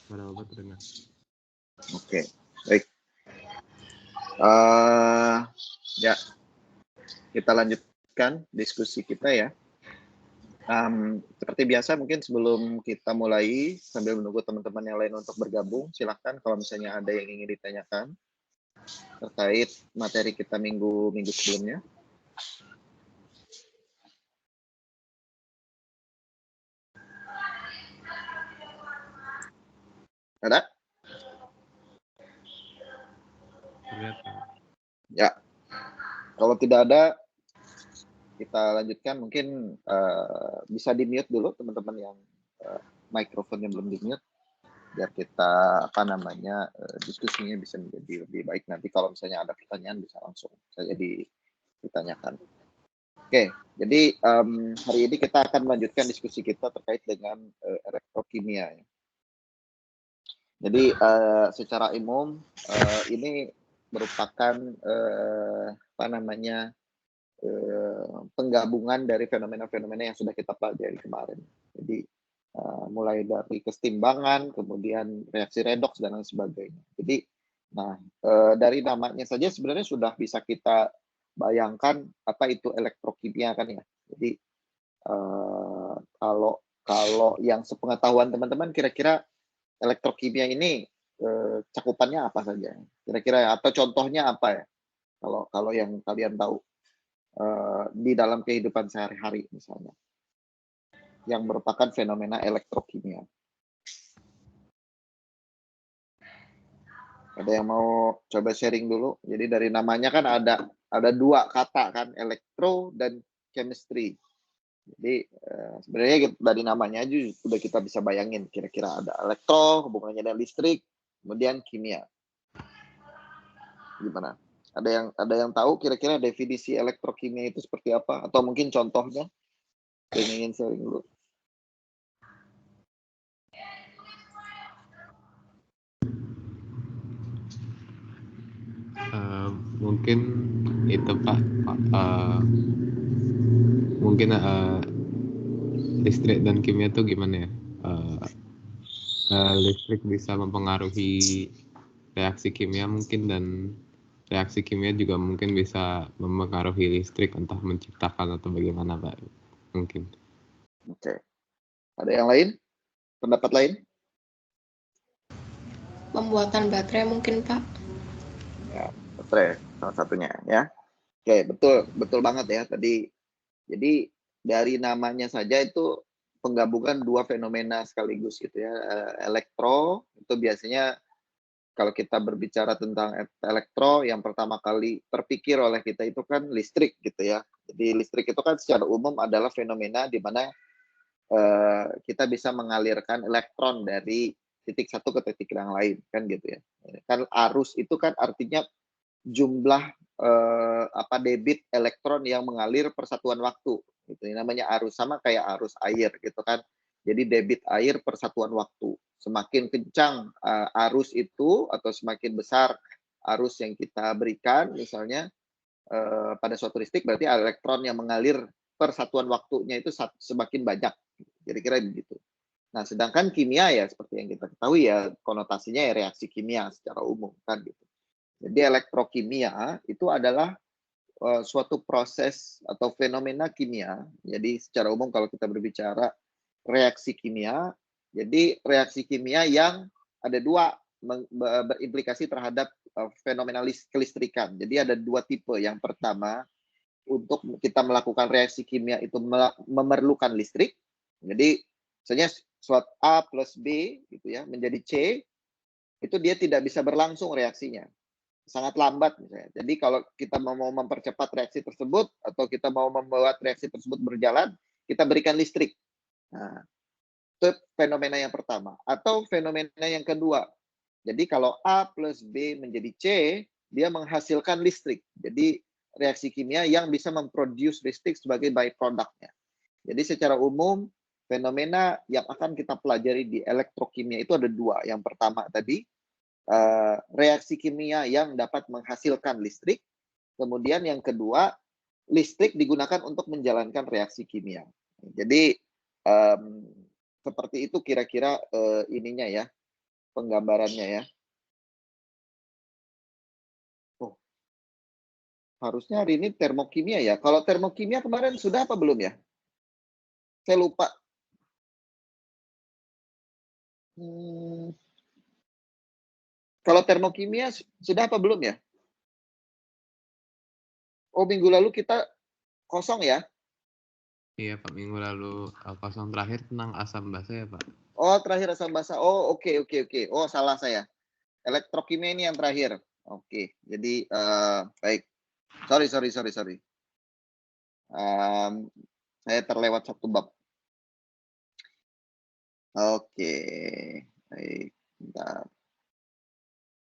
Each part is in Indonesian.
Bapak terdengar. Oke, baik. Ya, kita lanjutkan diskusi kita ya. Seperti biasa mungkin sebelum kita mulai, sambil menunggu teman-teman yang lain untuk bergabung, silahkan kalau misalnya ada yang ingin ditanyakan terkait materi kita minggu sebelumnya. Ada? Ya, kalau tidak ada, kita lanjutkan. Mungkin bisa di-mute dulu teman-teman yang mikrofonnya belum di-mute, biar kita diskusinya bisa menjadi lebih baik. Nanti kalau misalnya ada pertanyaan bisa langsung saja ditanyakan. Oke, jadi hari ini kita akan melanjutkan diskusi kita terkait dengan elektrokimia. Jadi secara umum ini merupakan penggabungan dari fenomena-fenomena yang sudah kita pelajari kemarin. Jadi mulai dari kesetimbangan, kemudian reaksi redoks dan lain sebagainya. Jadi, dari namanya saja sebenarnya sudah bisa kita bayangkan apa itu elektrokimia kan ya. Jadi kalau yang sepengetahuan teman-teman, kira-kira elektrokimia ini cakupannya apa saja? Kira-kira atau contohnya apa ya? Kalau yang kalian tahu di dalam kehidupan sehari-hari misalnya, yang merupakan fenomena elektrokimia. Ada yang mau coba sharing dulu? Jadi dari namanya kan ada dua kata kan, elektro dan chemistry. Jadi sebenarnya dari namanya aja sudah kita bisa bayangin kira-kira ada elektro, hubungannya dengan listrik, kemudian kimia. Gimana? Ada yang tahu kira-kira definisi elektrokimia itu seperti apa? Atau mungkin contohnya yang ingin sharing dulu? Mungkin itu Pak, mungkin listrik dan kimia itu gimana ya? Listrik bisa mempengaruhi reaksi kimia mungkin, dan reaksi kimia juga mungkin bisa mempengaruhi listrik, entah menciptakan atau bagaimana Pak, mungkin. Oke. Ada yang lain? Pendapat lain? Pembuatan baterai mungkin Pak. Ya, baterai salah satunya ya. Oke, betul banget ya tadi. Jadi dari namanya saja itu penggabungan dua fenomena sekaligus gitu ya. Elektro itu biasanya kalau kita berbicara tentang elektro, yang pertama kali terpikir oleh kita itu kan listrik gitu ya. Jadi listrik itu kan secara umum adalah fenomena di mana kita bisa mengalirkan elektron dari titik satu ke titik yang lain kan gitu ya. Kan arus itu kan artinya jumlah debit elektron yang mengalir persatuan waktu gitu. Namanya arus, sama kayak arus air gitu kan. Jadi debit air persatuan waktu. Semakin kencang arus itu atau semakin besar arus yang kita berikan misalnya pada suatu listrik, berarti elektron yang mengalir persatuan waktunya itu semakin banyak. Kira-kira begitu. Nah, sedangkan kimia ya seperti yang kita ketahui ya konotasinya ya reaksi kimia secara umum kan gitu. Jadi elektrokimia itu adalah suatu proses atau fenomena kimia. Jadi secara umum kalau kita berbicara reaksi kimia, jadi reaksi kimia yang ada dua berimplikasi terhadap fenomena kelistrikan. Jadi ada dua tipe. Yang pertama, untuk kita melakukan reaksi kimia itu memerlukan listrik. Jadi misalnya suatu A plus B gitu ya menjadi C, itu dia tidak bisa berlangsung reaksinya, sangat lambat misalnya. Jadi kalau kita mau mempercepat reaksi tersebut atau kita mau membuat reaksi tersebut berjalan, kita berikan listrik. Nah, itu fenomena yang pertama. Atau fenomena yang kedua. Jadi kalau A plus B menjadi C, dia menghasilkan listrik. Jadi reaksi kimia yang bisa memproduce listrik sebagai byproduct-nya. Jadi secara umum fenomena yang akan kita pelajari di elektrokimia itu ada dua. Yang pertama tadi reaksi kimia yang dapat menghasilkan listrik. Kemudian yang kedua, listrik digunakan untuk menjalankan reaksi kimia. Jadi seperti itu kira-kira ininya ya, penggambarannya ya. Oh, harusnya hari ini termokimia ya. Kalau termokimia kemarin sudah apa belum ya? Saya lupa. Kalau termokimia sudah apa belum ya? Oh, minggu lalu kita kosong ya? Iya Pak, minggu lalu kosong terakhir tentang asam basa ya Pak. Oh, terakhir asam basa. Oh, oke. Oh, salah saya. Elektrokimia ini yang terakhir. Oke, jadi baik. Sorry. Saya terlewat satu bab. Oke, baik. Bentar.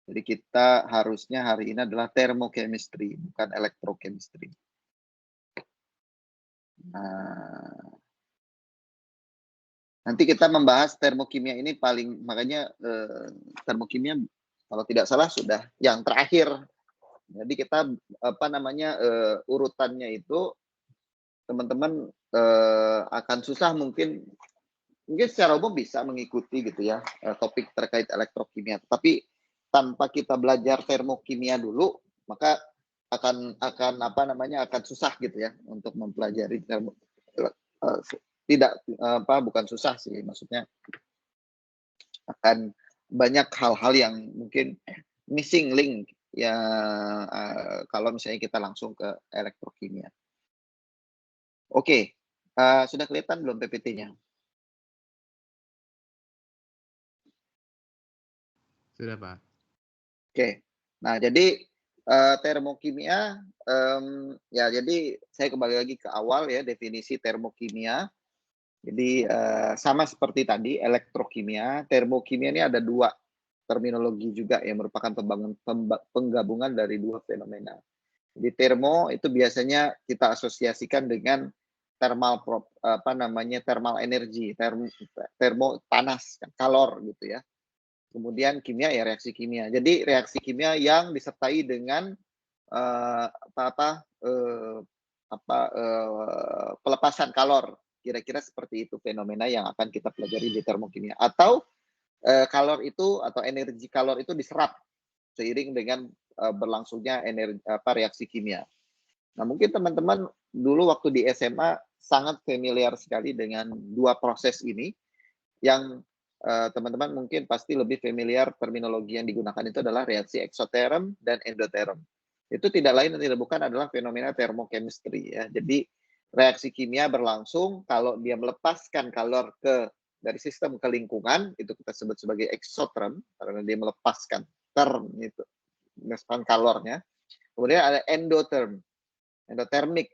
Jadi kita harusnya hari ini adalah thermochemistry, bukan electrochemistry. Nah, nanti kita membahas termokimia ini makanya termokimia kalau tidak salah sudah yang terakhir. Jadi kita urutannya itu teman-teman akan susah mungkin secara umum bisa mengikuti gitu ya topik terkait elektrokimia, tapi tanpa kita belajar termokimia dulu maka akan susah gitu ya untuk mempelajari bukan susah sih, maksudnya akan banyak hal-hal yang mungkin missing link ya kalau misalnya kita langsung ke elektrokimia. Oke, sudah kelihatan belum PPT-nya? Sudah Pak. Oke, nah jadi termokimia, ya jadi saya kembali lagi ke awal ya, definisi termokimia. Jadi sama seperti tadi elektrokimia, termokimia ini ada dua terminologi juga yang merupakan penggabungan dari dua fenomena. Jadi termo itu biasanya kita asosiasikan dengan thermal energi, termo panas, kalor gitu ya. Kemudian kimia ya reaksi kimia. Jadi reaksi kimia yang disertai dengan pelepasan kalor. Kira-kira seperti itu fenomena yang akan kita pelajari di termokimia. Atau kalor itu atau energi kalor itu diserap seiring dengan berlangsungnya reaksi kimia. Nah, mungkin teman-teman dulu waktu di SMA sangat familiar sekali dengan dua proses ini yang teman-teman mungkin pasti lebih familiar terminologi yang digunakan itu adalah reaksi eksoterm dan endoterm. Itu tidak lain dan tidak bukan adalah fenomena termochemistry ya. Jadi reaksi kimia berlangsung kalau dia melepaskan kalor dari sistem ke lingkungan, itu kita sebut sebagai eksoterm karena dia melepaskan melepaskan kalornya. Kemudian ada endotermik,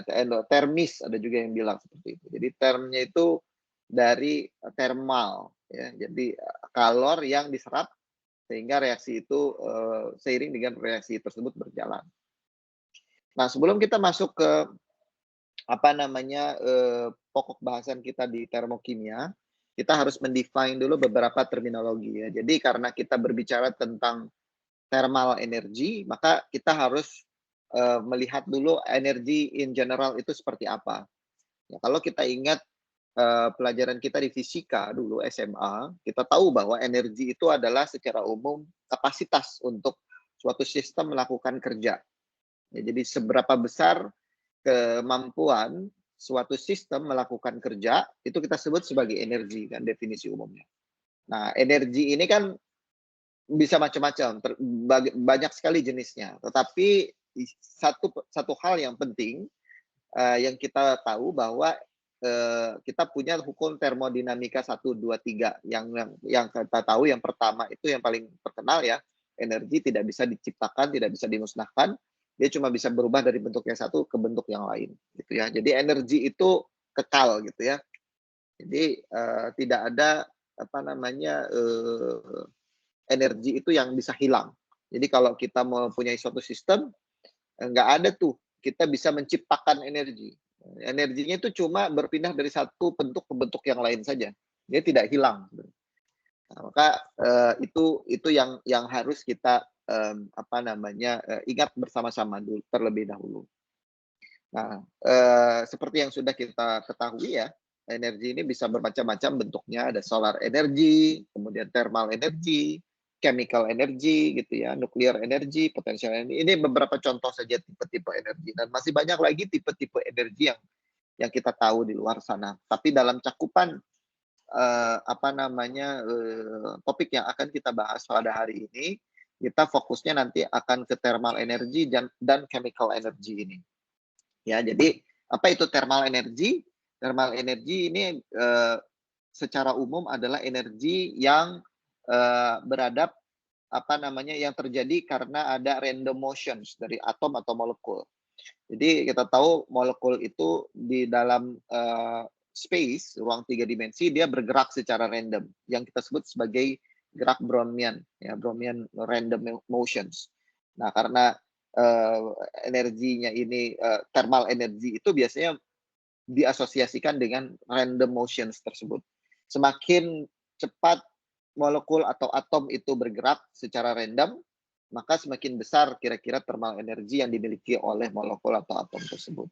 endotermis ada juga yang bilang seperti itu. Jadi termnya itu dari thermal ya. Jadi kalor yang diserap sehingga reaksi itu seiring dengan reaksi tersebut berjalan. Nah, sebelum kita masuk ke pokok bahasan kita di termokimia, kita harus mendefine dulu beberapa terminologi ya. Jadi karena kita berbicara tentang thermal energy, maka kita harus melihat dulu energi in general itu seperti apa. Ya, kalau kita ingat pelajaran kita di fisika dulu SMA, kita tahu bahwa energi itu adalah secara umum kapasitas untuk suatu sistem melakukan kerja. Ya, jadi seberapa besar kemampuan suatu sistem melakukan kerja, itu kita sebut sebagai energi kan definisi umumnya. Nah, energi ini kan bisa macam-macam, banyak sekali jenisnya. Tetapi satu hal yang penting yang kita tahu bahwa kita punya hukum termodinamika 1, 2, 3 yang kita tahu yang pertama itu yang paling terkenal ya, energi tidak bisa diciptakan, tidak bisa dimusnahkan, dia cuma bisa berubah dari bentuk yang satu ke bentuk yang lain gitu ya. Jadi energi itu kekal gitu ya. Jadi tidak ada energi itu yang bisa hilang. Jadi kalau kita mempunyai suatu sistem nggak ada tuh kita bisa menciptakan energi. Energinya itu cuma berpindah dari satu bentuk ke bentuk yang lain saja. Dia tidak hilang. Nah, maka itu yang harus kita ingat bersama-sama dulu terlebih dahulu. Nah, seperti yang sudah kita ketahui ya, energi ini bisa bermacam-macam bentuknya, ada solar energy, kemudian thermal energy, chemical energy gitu ya, nuclear energy, potential energy. Ini beberapa contoh saja tipe-tipe energi, dan masih banyak lagi tipe-tipe energi yang kita tahu di luar sana. Tapi dalam cakupan topik yang akan kita bahas pada hari ini, kita fokusnya nanti akan ke thermal energy dan chemical energy ini. Ya, jadi apa itu thermal energy? Thermal energy ini secara umum adalah energi yang beradab yang terjadi karena ada random motions dari atom atau molekul. Jadi kita tahu molekul itu di dalam space, ruang 3 dimensi, dia bergerak secara random, yang kita sebut sebagai gerak Brownian, ya, Brownian random motions. Nah, karena energinya ini thermal energy itu biasanya diasosiasikan dengan random motions tersebut. Semakin cepat molekul atau atom itu bergerak secara random, maka semakin besar kira-kira thermal energy yang dimiliki oleh molekul atau atom tersebut.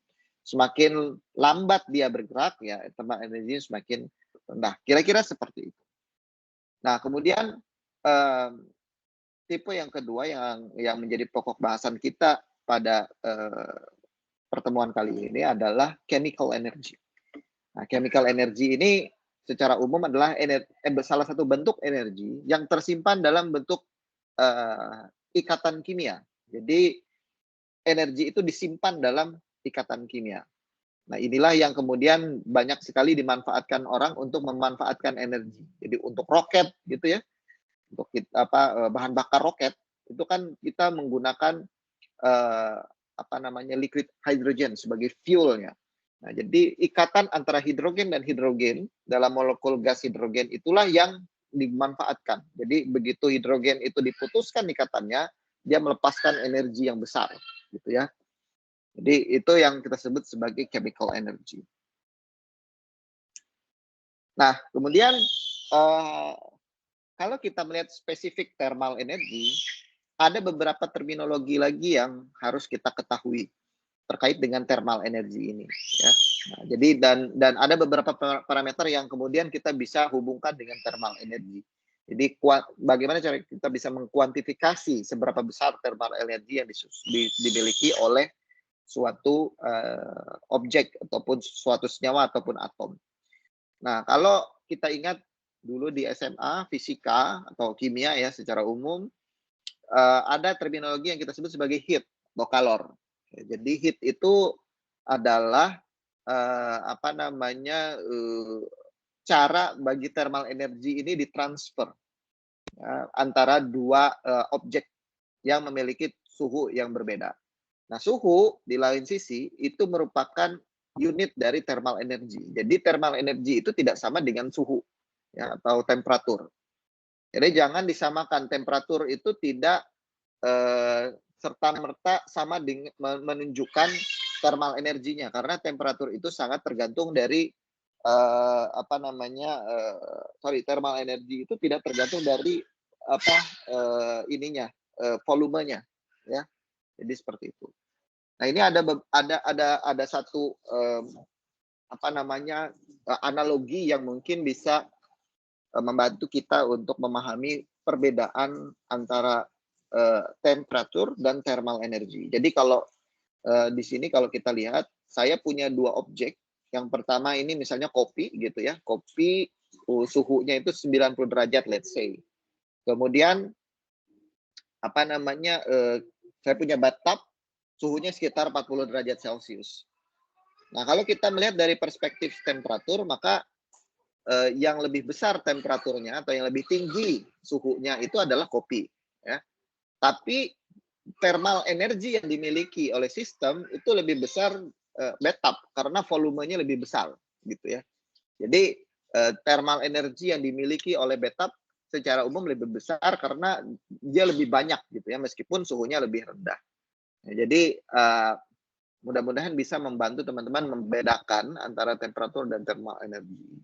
Semakin lambat dia bergerak, ya thermal energy semakin rendah. Kira-kira seperti itu. Nah, kemudian tipe yang kedua yang menjadi pokok bahasan kita pada pertemuan kali ini adalah chemical energy. Nah, chemical energy ini secara umum adalah salah satu bentuk energi yang tersimpan dalam bentuk ikatan kimia. Jadi energi itu disimpan dalam ikatan kimia. Nah, inilah yang kemudian banyak sekali dimanfaatkan orang untuk memanfaatkan energi. Jadi untuk roket gitu ya, untuk bahan bakar roket itu kan kita menggunakan liquid hydrogen sebagai fuelnya. Nah, jadi ikatan antara hidrogen dan hidrogen dalam molekul gas hidrogen itulah yang dimanfaatkan. Jadi begitu hidrogen itu diputuskan ikatannya, dia melepaskan energi yang besar, gitu ya. Jadi itu yang kita sebut sebagai chemical energy. Nah, kemudian kalau kita melihat spesifik thermal energy, ada beberapa terminologi lagi yang harus kita ketahui terkait dengan thermal energy ini, ya. Nah, jadi dan ada beberapa parameter yang kemudian kita bisa hubungkan dengan thermal energy. Jadi bagaimana cara kita bisa mengkuantifikasi seberapa besar thermal energy yang dimiliki oleh suatu objek ataupun suatu senyawa ataupun atom. Nah, kalau kita ingat dulu di SMA fisika atau kimia ya secara umum, ada terminologi yang kita sebut sebagai heat atau kalor. Jadi heat itu adalah cara bagi thermal energy ini ditransfer antara dua objek yang memiliki suhu yang berbeda. Nah, suhu di lain sisi itu merupakan unit dari thermal energy. Jadi thermal energy itu tidak sama dengan suhu ya atau temperatur. Jadi jangan disamakan, temperatur itu tidak serta-merta sama dengan menunjukkan thermal energinya, karena temperatur itu sangat tergantung dari thermal energy itu tidak tergantung dari volumenya ya. Jadi seperti itu. Nah, ini ada satu analogi yang mungkin bisa membantu kita untuk memahami perbedaan antara temperatur dan thermal energy. Jadi kalau di sini kalau kita lihat, saya punya dua objek. Yang pertama ini misalnya kopi gitu ya. Kopi suhunya itu 90 derajat let's say. Kemudian saya punya bathtub suhunya sekitar 40 derajat Celcius. Nah, kalau kita melihat dari perspektif temperatur, maka yang lebih besar temperaturnya atau yang lebih tinggi suhunya itu adalah kopi. Ya. Tapi thermal energy yang dimiliki oleh sistem itu lebih besar bathtub karena volumenya lebih besar, gitu ya. Jadi thermal energy yang dimiliki oleh bathtub secara umum lebih besar karena dia lebih banyak, gitu ya, meskipun suhunya lebih rendah. Jadi mudah-mudahan bisa membantu teman-teman membedakan antara temperatur dan thermal energy.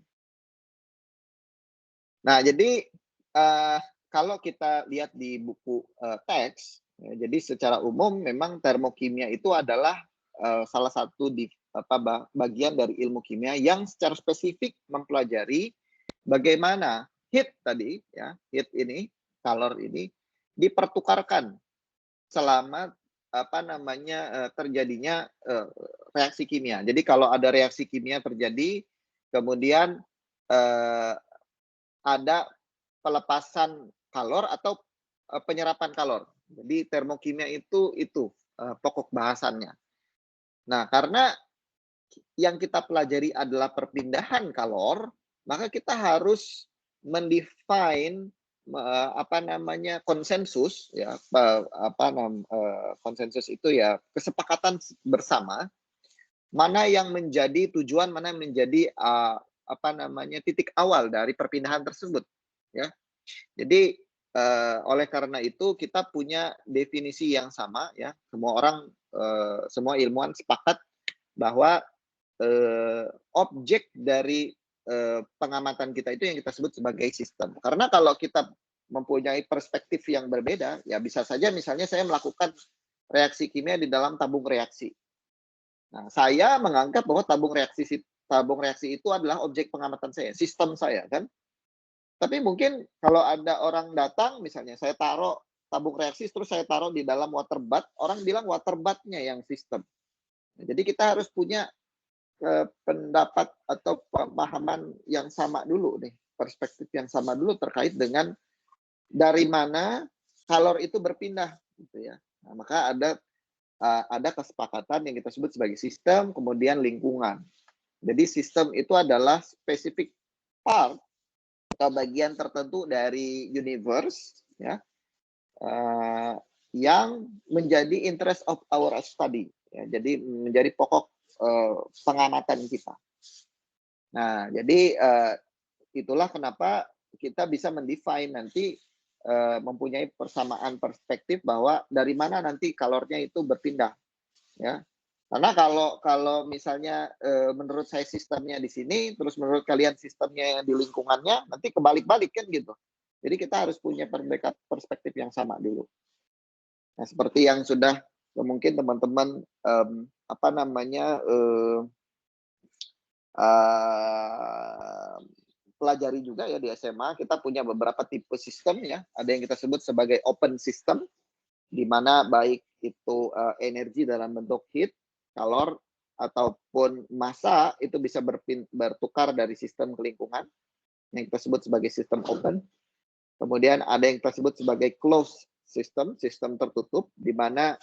Nah, jadi kalau kita lihat di buku teks, ya, jadi secara umum memang termokimia itu adalah salah satu bagian dari ilmu kimia yang secara spesifik mempelajari bagaimana heat tadi, ya, heat ini, calor ini dipertukarkan selama terjadinya reaksi kimia. Jadi kalau ada reaksi kimia terjadi, kemudian ada pelepasan kalor atau penyerapan kalor. Jadi termokimia itu pokok bahasannya. Nah, karena yang kita pelajari adalah perpindahan kalor, maka kita harus mendefine konsensus, ya, konsensus itu ya kesepakatan bersama mana yang menjadi tujuan, mana yang menjadi titik awal dari perpindahan tersebut, ya. Jadi oleh karena itu kita punya definisi yang sama, ya. Semua ilmuwan sepakat bahwa objek dari pengamatan kita itu yang kita sebut sebagai sistem. Karena kalau kita mempunyai perspektif yang berbeda, ya bisa saja misalnya saya melakukan reaksi kimia di dalam tabung reaksi. Nah, saya menganggap bahwa tabung reaksi itu adalah objek pengamatan saya, sistem saya, kan. Tapi mungkin kalau ada orang datang, misalnya saya taruh tabung reaksi, terus saya taruh di dalam water bath, orang bilang water bath-nya yang sistem. Nah, jadi kita harus punya pendapat atau pemahaman yang sama dulu nih, perspektif yang sama dulu terkait dengan dari mana kalor itu berpindah, gitu ya. Nah, maka ada kesepakatan yang kita sebut sebagai sistem, kemudian lingkungan. Jadi sistem itu adalah specific part atau bagian tertentu dari universe, ya, yang menjadi interest of our study, ya. Jadi menjadi pokok pengamatan kita. Nah, jadi itulah kenapa kita bisa mendefine nanti mempunyai persamaan perspektif bahwa dari mana nanti kalornya itu berpindah, ya. Karena kalau misalnya menurut saya sistemnya di sini, terus menurut kalian sistemnya di lingkungannya, nanti kebalik-balik kan gitu. Jadi kita harus punya perspektif yang sama dulu. Nah, seperti yang sudah mungkin teman-teman pelajari juga ya di SMA, kita punya beberapa tipe sistem, ya. Ada yang kita sebut sebagai open system, di mana baik itu energi dalam bentuk heat, kalor, ataupun massa itu bisa bertukar dari sistem ke lingkungan, yang kita sebut sebagai sistem open. Kemudian ada yang kita sebut sebagai closed system, sistem tertutup, di mana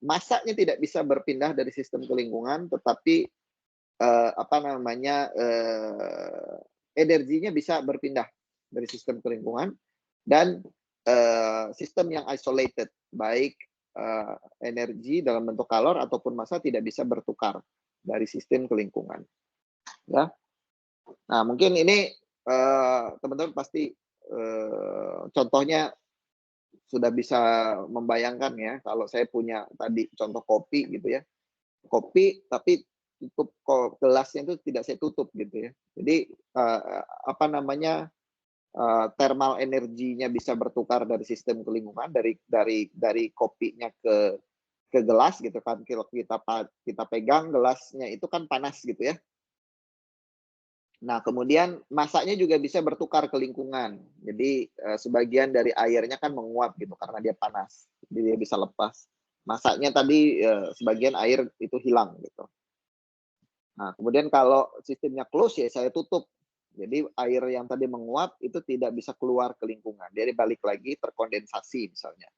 massanya tidak bisa berpindah dari sistem ke lingkungan, tetapi energinya bisa berpindah dari sistem ke lingkungan. Dan sistem yang isolated, baik energi dalam bentuk kalor ataupun massa tidak bisa bertukar dari sistem ke lingkungan, ya. Nah, mungkin ini teman-teman pasti contohnya sudah bisa membayangkan, ya. Kalau saya punya tadi contoh kopi gitu, ya, kopi tapi tutup gelasnya itu tidak saya tutup gitu, ya. Jadi thermal energinya bisa bertukar dari sistem ke lingkungan, dari kopinya ke gelas gitu kan. Kalau kita pegang gelasnya itu kan panas gitu, ya. Nah, kemudian massanya juga bisa bertukar ke lingkungan. Jadi sebagian dari airnya kan menguap gitu karena dia panas, jadi dia bisa lepas. Massanya tadi sebagian air itu hilang gitu. Nah, kemudian kalau sistemnya close, ya saya tutup. Jadi air yang tadi menguap itu tidak bisa keluar ke lingkungan. Dia balik lagi terkondensasi misalnya.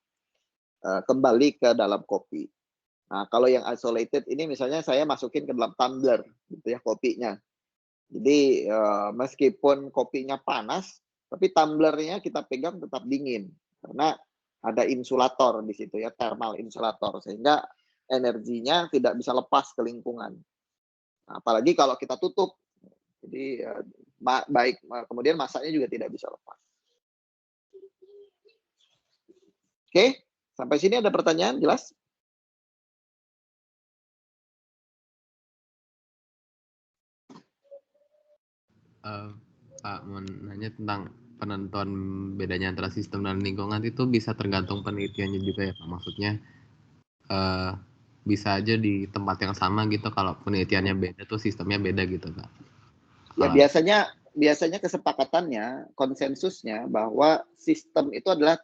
Kembali ke dalam kopi. Nah, kalau yang isolated ini misalnya saya masukin ke dalam tumbler gitu, ya, kopinya. Jadi meskipun kopinya panas, tapi tumblernya kita pegang tetap dingin karena ada insulator di situ, ya, thermal insulator, sehingga energinya tidak bisa lepas ke lingkungan. Nah, apalagi kalau kita tutup, jadi kemudian massanya juga tidak bisa lepas. Oke, sampai sini ada pertanyaan, jelas? Pak, mau nanya tentang penentuan bedanya antara sistem dan lingkungan itu bisa tergantung penelitiannya juga, ya Pak? Maksudnya bisa aja di tempat yang sama gitu kalau penelitiannya beda tuh sistemnya beda gitu Pak. Ya Kalau biasanya kesepakatannya, konsensusnya bahwa sistem itu adalah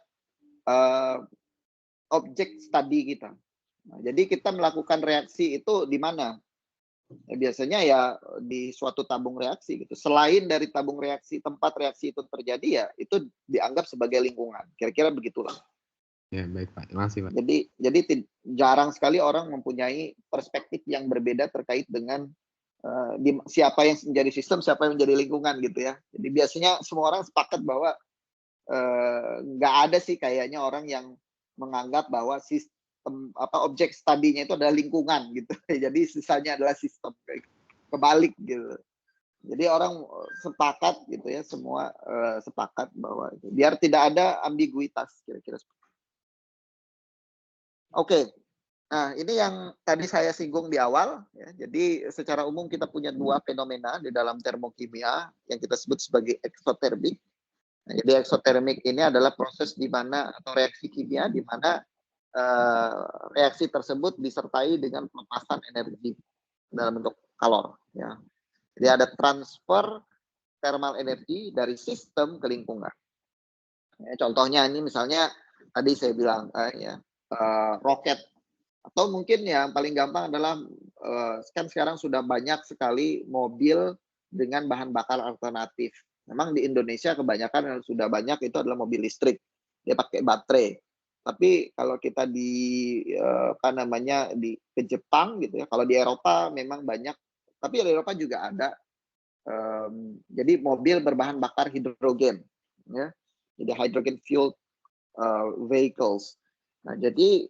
objek studi kita. Nah, jadi kita melakukan reaksi itu di mana? Ya, biasanya ya di suatu tabung reaksi gitu. Selain dari tabung reaksi, tempat reaksi itu terjadi ya itu dianggap sebagai lingkungan. Kira-kira begitulah. ya baik Pak, terima kasih Pak. Jadi jarang sekali orang mempunyai perspektif yang berbeda terkait dengan siapa yang menjadi sistem, siapa yang menjadi lingkungan gitu ya. Jadi biasanya semua orang sepakat bahwa nggak ada sih kayaknya orang yang menganggap bahwa sistem objek studinya itu adalah lingkungan gitu. Jadi sisanya adalah sistem, kebalik gitu. Jadi orang sepakat gitu ya, semua sepakat bahwa itu. Biar tidak ada ambiguitas kira-kira. Oke. Nah, ini yang tadi saya singgung di awal ya. Jadi secara umum kita punya dua fenomena di dalam termokimia yang kita sebut sebagai eksotermik. Nah, jadi eksotermik ini adalah proses di mana atau reaksi kimia di mana reaksi tersebut disertai dengan pelepasan energi dalam bentuk kalor. Ya. Jadi ada transfer thermal energi dari sistem ke lingkungan. Ya, contohnya ini misalnya tadi saya bilang roket, atau mungkin yang paling gampang adalah kan sekarang sudah banyak sekali mobil dengan bahan bakar alternatif. Memang di Indonesia kebanyakan yang sudah banyak itu adalah mobil listrik, dia pakai baterai. Tapi kalau kita di ke Jepang gitu ya, kalau di Eropa memang banyak, tapi di Eropa juga ada. Jadi mobil berbahan bakar hidrogen, ya. Jadi hydrogen fueled vehicles. Nah, jadi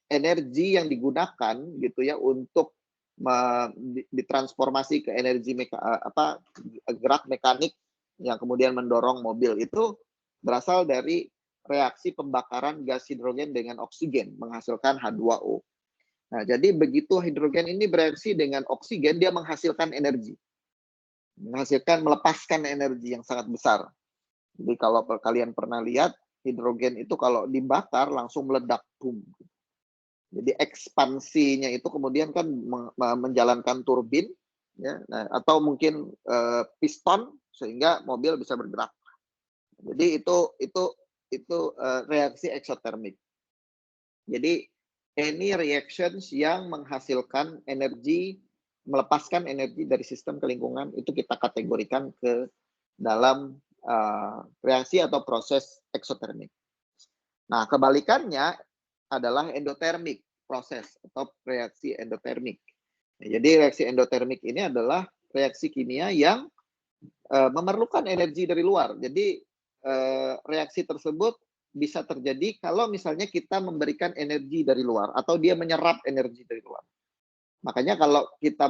energi yang digunakan gitu ya untuk ditransformasi ke energi gerak mekanik yang kemudian mendorong mobil itu berasal dari reaksi pembakaran gas hidrogen dengan oksigen menghasilkan H2O. Nah, jadi begitu hidrogen ini bereaksi dengan oksigen, dia menghasilkan energi. Melepaskan energi yang sangat besar. Jadi kalau kalian pernah lihat, hidrogen itu kalau dibakar langsung meledak, boom. Jadi ekspansinya itu kemudian kan menjalankan turbin, ya, nah, atau mungkin piston sehingga mobil bisa bergerak. Jadi itu reaksi eksotermik. Jadi any reactions yang menghasilkan energi, melepaskan energi dari sistem ke lingkungan itu kita kategorikan ke dalam reaksi atau proses eksotermik. Nah, kebalikannya adalah endotermik, proses atau reaksi endotermik. Jadi reaksi endotermik ini adalah reaksi kimia yang memerlukan energi dari luar. Jadi reaksi tersebut bisa terjadi kalau misalnya kita memberikan energi dari luar atau dia menyerap energi dari luar. Makanya kalau kita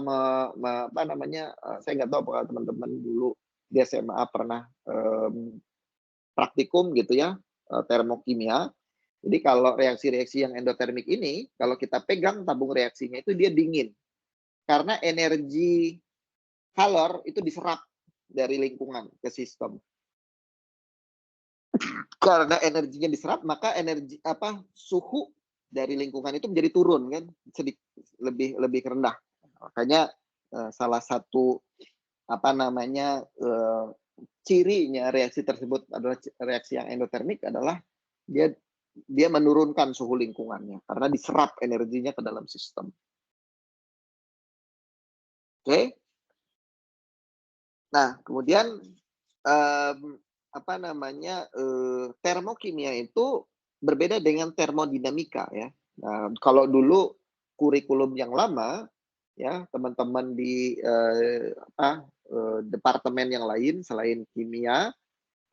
saya nggak tahu apakah teman-teman dulu di SMA pernah praktikum gitu ya, termokimia. Jadi kalau reaksi-reaksi yang endotermik ini, kalau kita pegang tabung reaksinya itu dia dingin. Karena energi kalor itu diserap dari lingkungan ke sistem. Karena energinya diserap, maka suhu dari lingkungan itu menjadi turun kan, sedikit lebih rendah. Makanya salah satu cirinya reaksi tersebut adalah reaksi yang endotermik adalah dia menurunkan suhu lingkungannya karena diserap energinya ke dalam sistem. Oke. Nah, kemudian termokimia itu berbeda dengan termodinamika ya. Nah, kalau dulu kurikulum yang lama ya, teman-teman di departemen yang lain selain kimia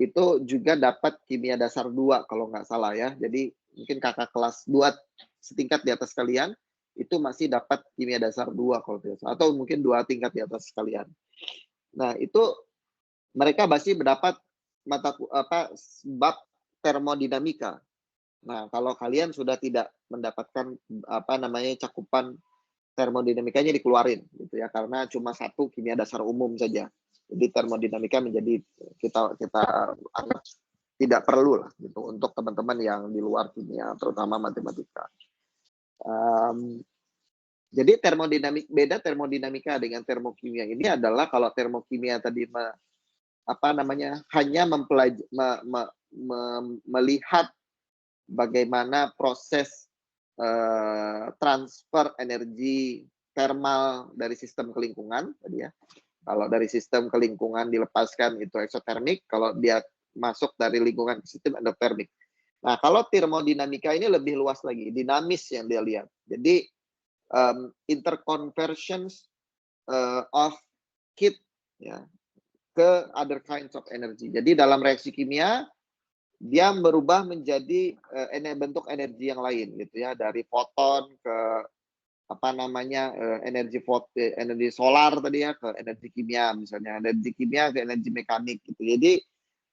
itu juga dapat kimia dasar 2 kalau nggak salah ya. Jadi mungkin kakak kelas 2 setingkat di atas kalian itu masih dapat kimia dasar 2 kalau tidak salah, atau mungkin 2 tingkat di atas kalian. Nah, itu mereka masih mendapat bab termodinamika. Nah, kalau kalian sudah tidak mendapatkan cakupan termodinamikanya dikeluarin gitu ya, karena cuma satu kimia dasar umum saja. Jadi termodinamika menjadi kita anggap tidak perlu lah gitu untuk teman-teman yang di luar kimia, terutama matematika. Jadi beda termodinamika dengan termokimia ini adalah kalau termokimia tadi hanya melihat bagaimana proses transfer energi thermal dari sistem ke lingkungan tadi ya. Kalau dari sistem ke lingkungan dilepaskan itu eksotermik, kalau dia masuk dari lingkungan ke sistem endotermik. Nah, kalau termodinamika ini lebih luas lagi, dinamis yang dia lihat. Jadi interconversions of heat ya ke other kinds of energy. Jadi dalam reaksi kimia dia berubah menjadi bentuk energi yang lain gitu ya, dari foton ke energi solar tadi ya, ke energi kimia misalnya, energi kimia ke energi mekanik gitu. Jadi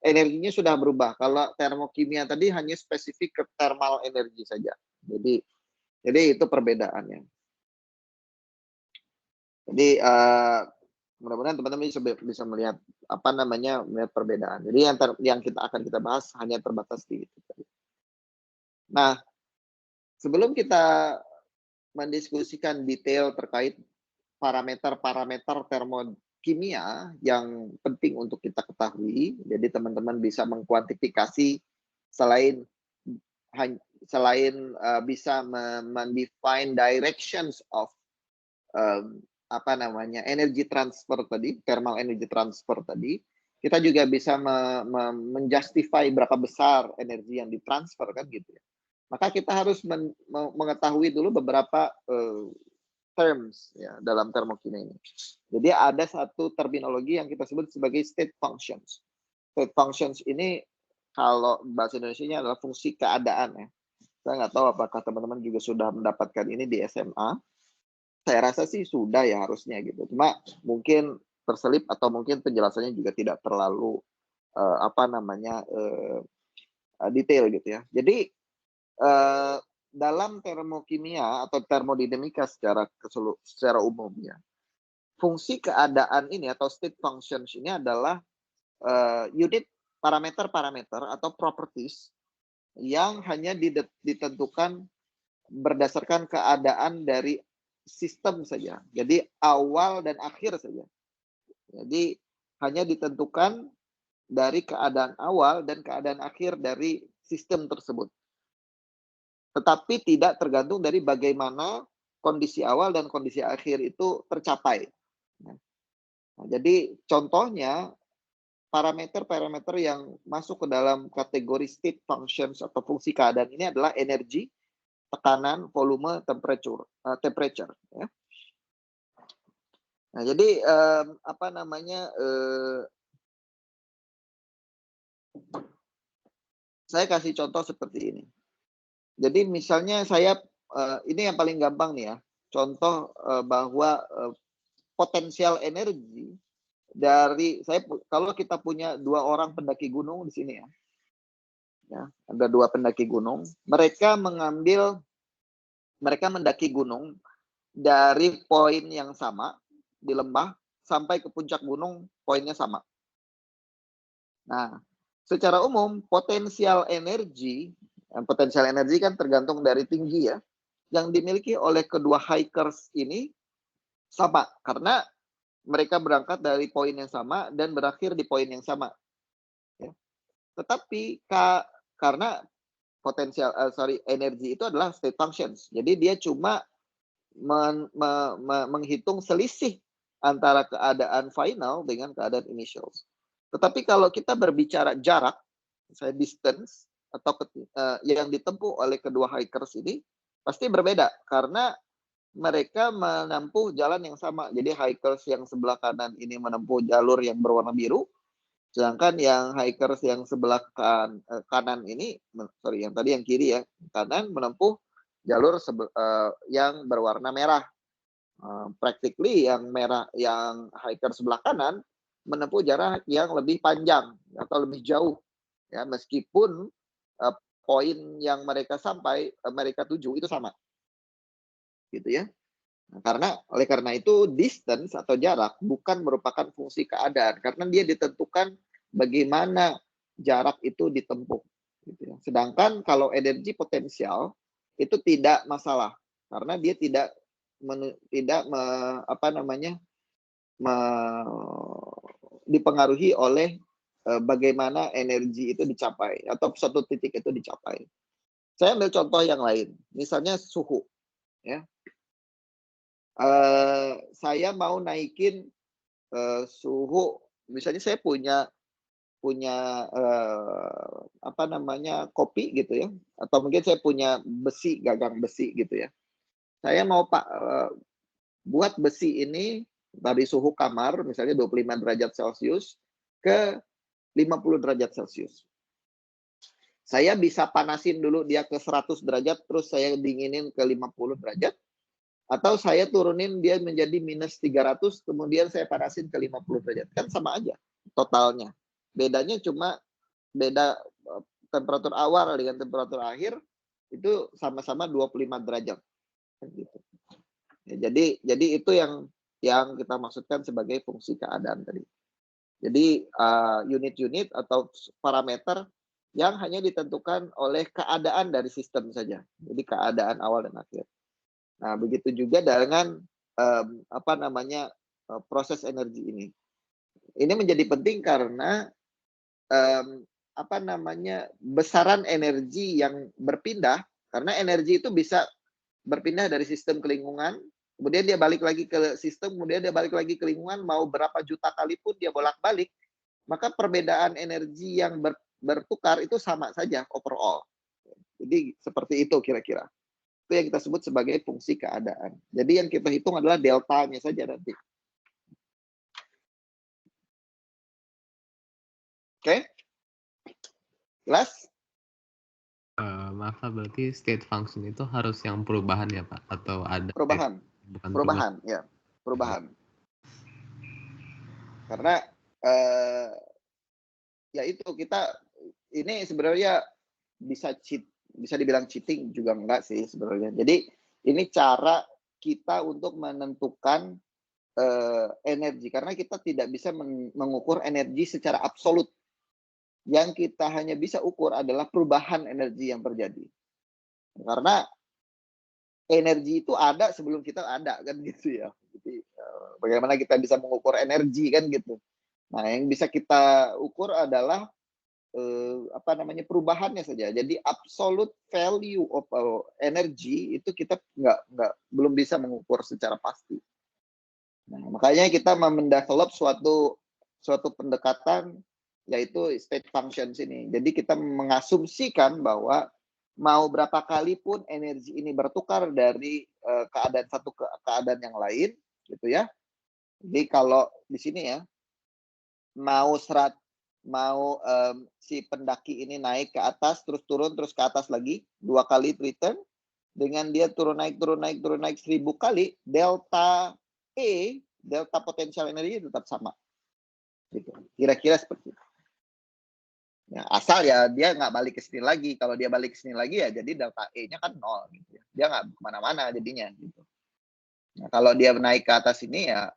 energinya sudah berubah. Kalau termokimia tadi hanya spesifik ke thermal energi saja. Jadi itu perbedaannya. Jadi mudah-mudahan teman-teman bisa melihat melihat perbedaan. Jadi yang kita bahas hanya terbatas di itu. Nah, sebelum kita mendiskusikan detail terkait parameter-parameter termokimia yang penting untuk kita ketahui, jadi teman-teman bisa mengkuantifikasi selain bisa mendefine directions of energy transfer tadi, thermal energy transfer tadi, kita juga bisa menjustify berapa besar energi yang ditransfer kan gitu ya. Maka kita harus mengetahui dulu beberapa terms ya dalam termokimia ini. Jadi ada satu terminologi yang kita sebut sebagai state functions. State functions ini kalau bahasa Indonesianya adalah fungsi keadaan ya. Saya nggak tahu apakah teman-teman juga sudah mendapatkan ini di SMA. Saya rasa sih sudah ya harusnya gitu. Cuma mungkin terselip atau mungkin penjelasannya juga tidak terlalu detail gitu ya. Jadi dalam termokimia atau termodinamika secara umumnya, fungsi keadaan ini atau state functions ini adalah unit parameter-parameter atau properties yang hanya ditentukan berdasarkan keadaan dari sistem saja. Jadi awal dan akhir saja. Jadi hanya ditentukan dari keadaan awal dan keadaan akhir dari sistem tersebut. Tetapi tidak tergantung dari bagaimana kondisi awal dan kondisi akhir itu tercapai. Nah, jadi contohnya parameter-parameter yang masuk ke dalam kategori state functions atau fungsi keadaan ini adalah energi, tekanan, volume, temperature. Ya. Nah, jadi saya kasih contoh seperti ini. Jadi misalnya ini yang paling gampang nih ya, contoh bahwa potensial energi dari kalau kita punya 2 orang pendaki gunung di sini ya, ada 2 pendaki gunung, mereka mendaki gunung dari poin yang sama di lembah sampai ke puncak gunung poinnya sama. Nah, secara umum potensial energi kan tergantung dari tinggi ya, yang dimiliki oleh kedua hikers ini sama karena mereka berangkat dari poin yang sama dan berakhir di poin yang sama. Ya. Tetapi karena energi itu adalah state functions, jadi dia cuma menghitung selisih antara keadaan final dengan keadaan initial. Tetapi kalau kita berbicara jarak, misalnya distance atau yang ditempuh oleh kedua hikers ini pasti berbeda karena mereka menempuh jalan yang sama. Jadi hikers yang sebelah kanan ini menempuh jalur yang berwarna biru, sedangkan yang hikers yang sebelah kanan ini, yang tadi yang kiri ya, kanan menempuh jalur yang berwarna merah. Practically yang hiker sebelah kanan menempuh jarak yang lebih panjang atau lebih jauh ya, meskipun poin yang mereka tuju itu sama gitu ya. Oleh karena itu distance atau jarak bukan merupakan fungsi keadaan karena dia ditentukan bagaimana jarak itu ditempuh gitu ya. Sedangkan kalau energi potensial itu tidak masalah karena dia tidak dipengaruhi oleh bagaimana energi itu dicapai atau suatu titik itu dicapai. Saya ambil contoh yang lain, misalnya suhu, ya. Saya mau naikin suhu, misalnya saya punya kopi gitu ya, atau mungkin saya punya besi, gagang besi gitu ya. Saya mau buat besi ini dari suhu kamar misalnya 25 derajat Celcius ke 50 derajat Celcius. Saya bisa panasin dulu dia ke 100 derajat, terus saya dinginin ke 50 derajat, atau saya turunin dia menjadi minus 300, kemudian saya panasin ke 50 derajat. Kan sama aja totalnya. Bedanya cuma beda temperatur awal dengan temperatur akhir, itu sama-sama 25 derajat. Gitu. Ya, jadi itu yang kita maksudkan sebagai fungsi keadaan tadi. Jadi unit-unit atau parameter yang hanya ditentukan oleh keadaan dari sistem saja. Jadi keadaan awal dan akhir. Nah, begitu juga dengan proses energi ini. Ini menjadi penting karena besaran energi yang berpindah, karena energi itu bisa berpindah dari sistem ke lingkungan, kemudian dia balik lagi ke sistem, kemudian dia balik lagi ke lingkungan, mau berapa juta kali pun dia bolak-balik, maka perbedaan energi yang bertukar itu sama saja overall. Jadi seperti itu kira-kira. Itu yang kita sebut sebagai fungsi keadaan. Jadi yang kita hitung adalah deltanya saja nanti. Oke? Jelas? Maaf, berarti state function itu harus yang perubahan ya Pak? Atau ada perubahan? Perubahan, ya. Perubahan. Karena ya itu kita ini sebenarnya bisa dibilang cheating juga enggak sih sebenarnya. Jadi ini cara kita untuk menentukan energi, karena kita tidak bisa mengukur energi secara absolut. Yang kita hanya bisa ukur adalah perubahan energi yang terjadi. Karena energi itu ada sebelum kita ada, kan gitu ya. Jadi bagaimana kita bisa mengukur energi, kan gitu. Nah, yang bisa kita ukur adalah perubahannya saja. Jadi absolute value of energy itu kita belum bisa mengukur secara pasti. Nah, makanya kita mendevelop suatu pendekatan yaitu state function sini. Jadi kita mengasumsikan bahwa mau berapa kali pun energi ini bertukar dari keadaan satu ke keadaan yang lain, gitu ya. Jadi kalau di sini ya, mau si pendaki ini naik ke atas, terus turun, terus ke atas lagi, 2 kali return, dengan dia turun naik 1000 kali, delta E, delta potensial energi tetap sama. Gitu. Kira-kira seperti itu. Ya, asal ya dia nggak balik ke sini lagi. Kalau dia balik ke sini lagi ya jadi delta E-nya kan 0. Gitu ya. Dia nggak kemana-mana jadinya. Gitu. Nah, kalau dia naik ke atas ini ya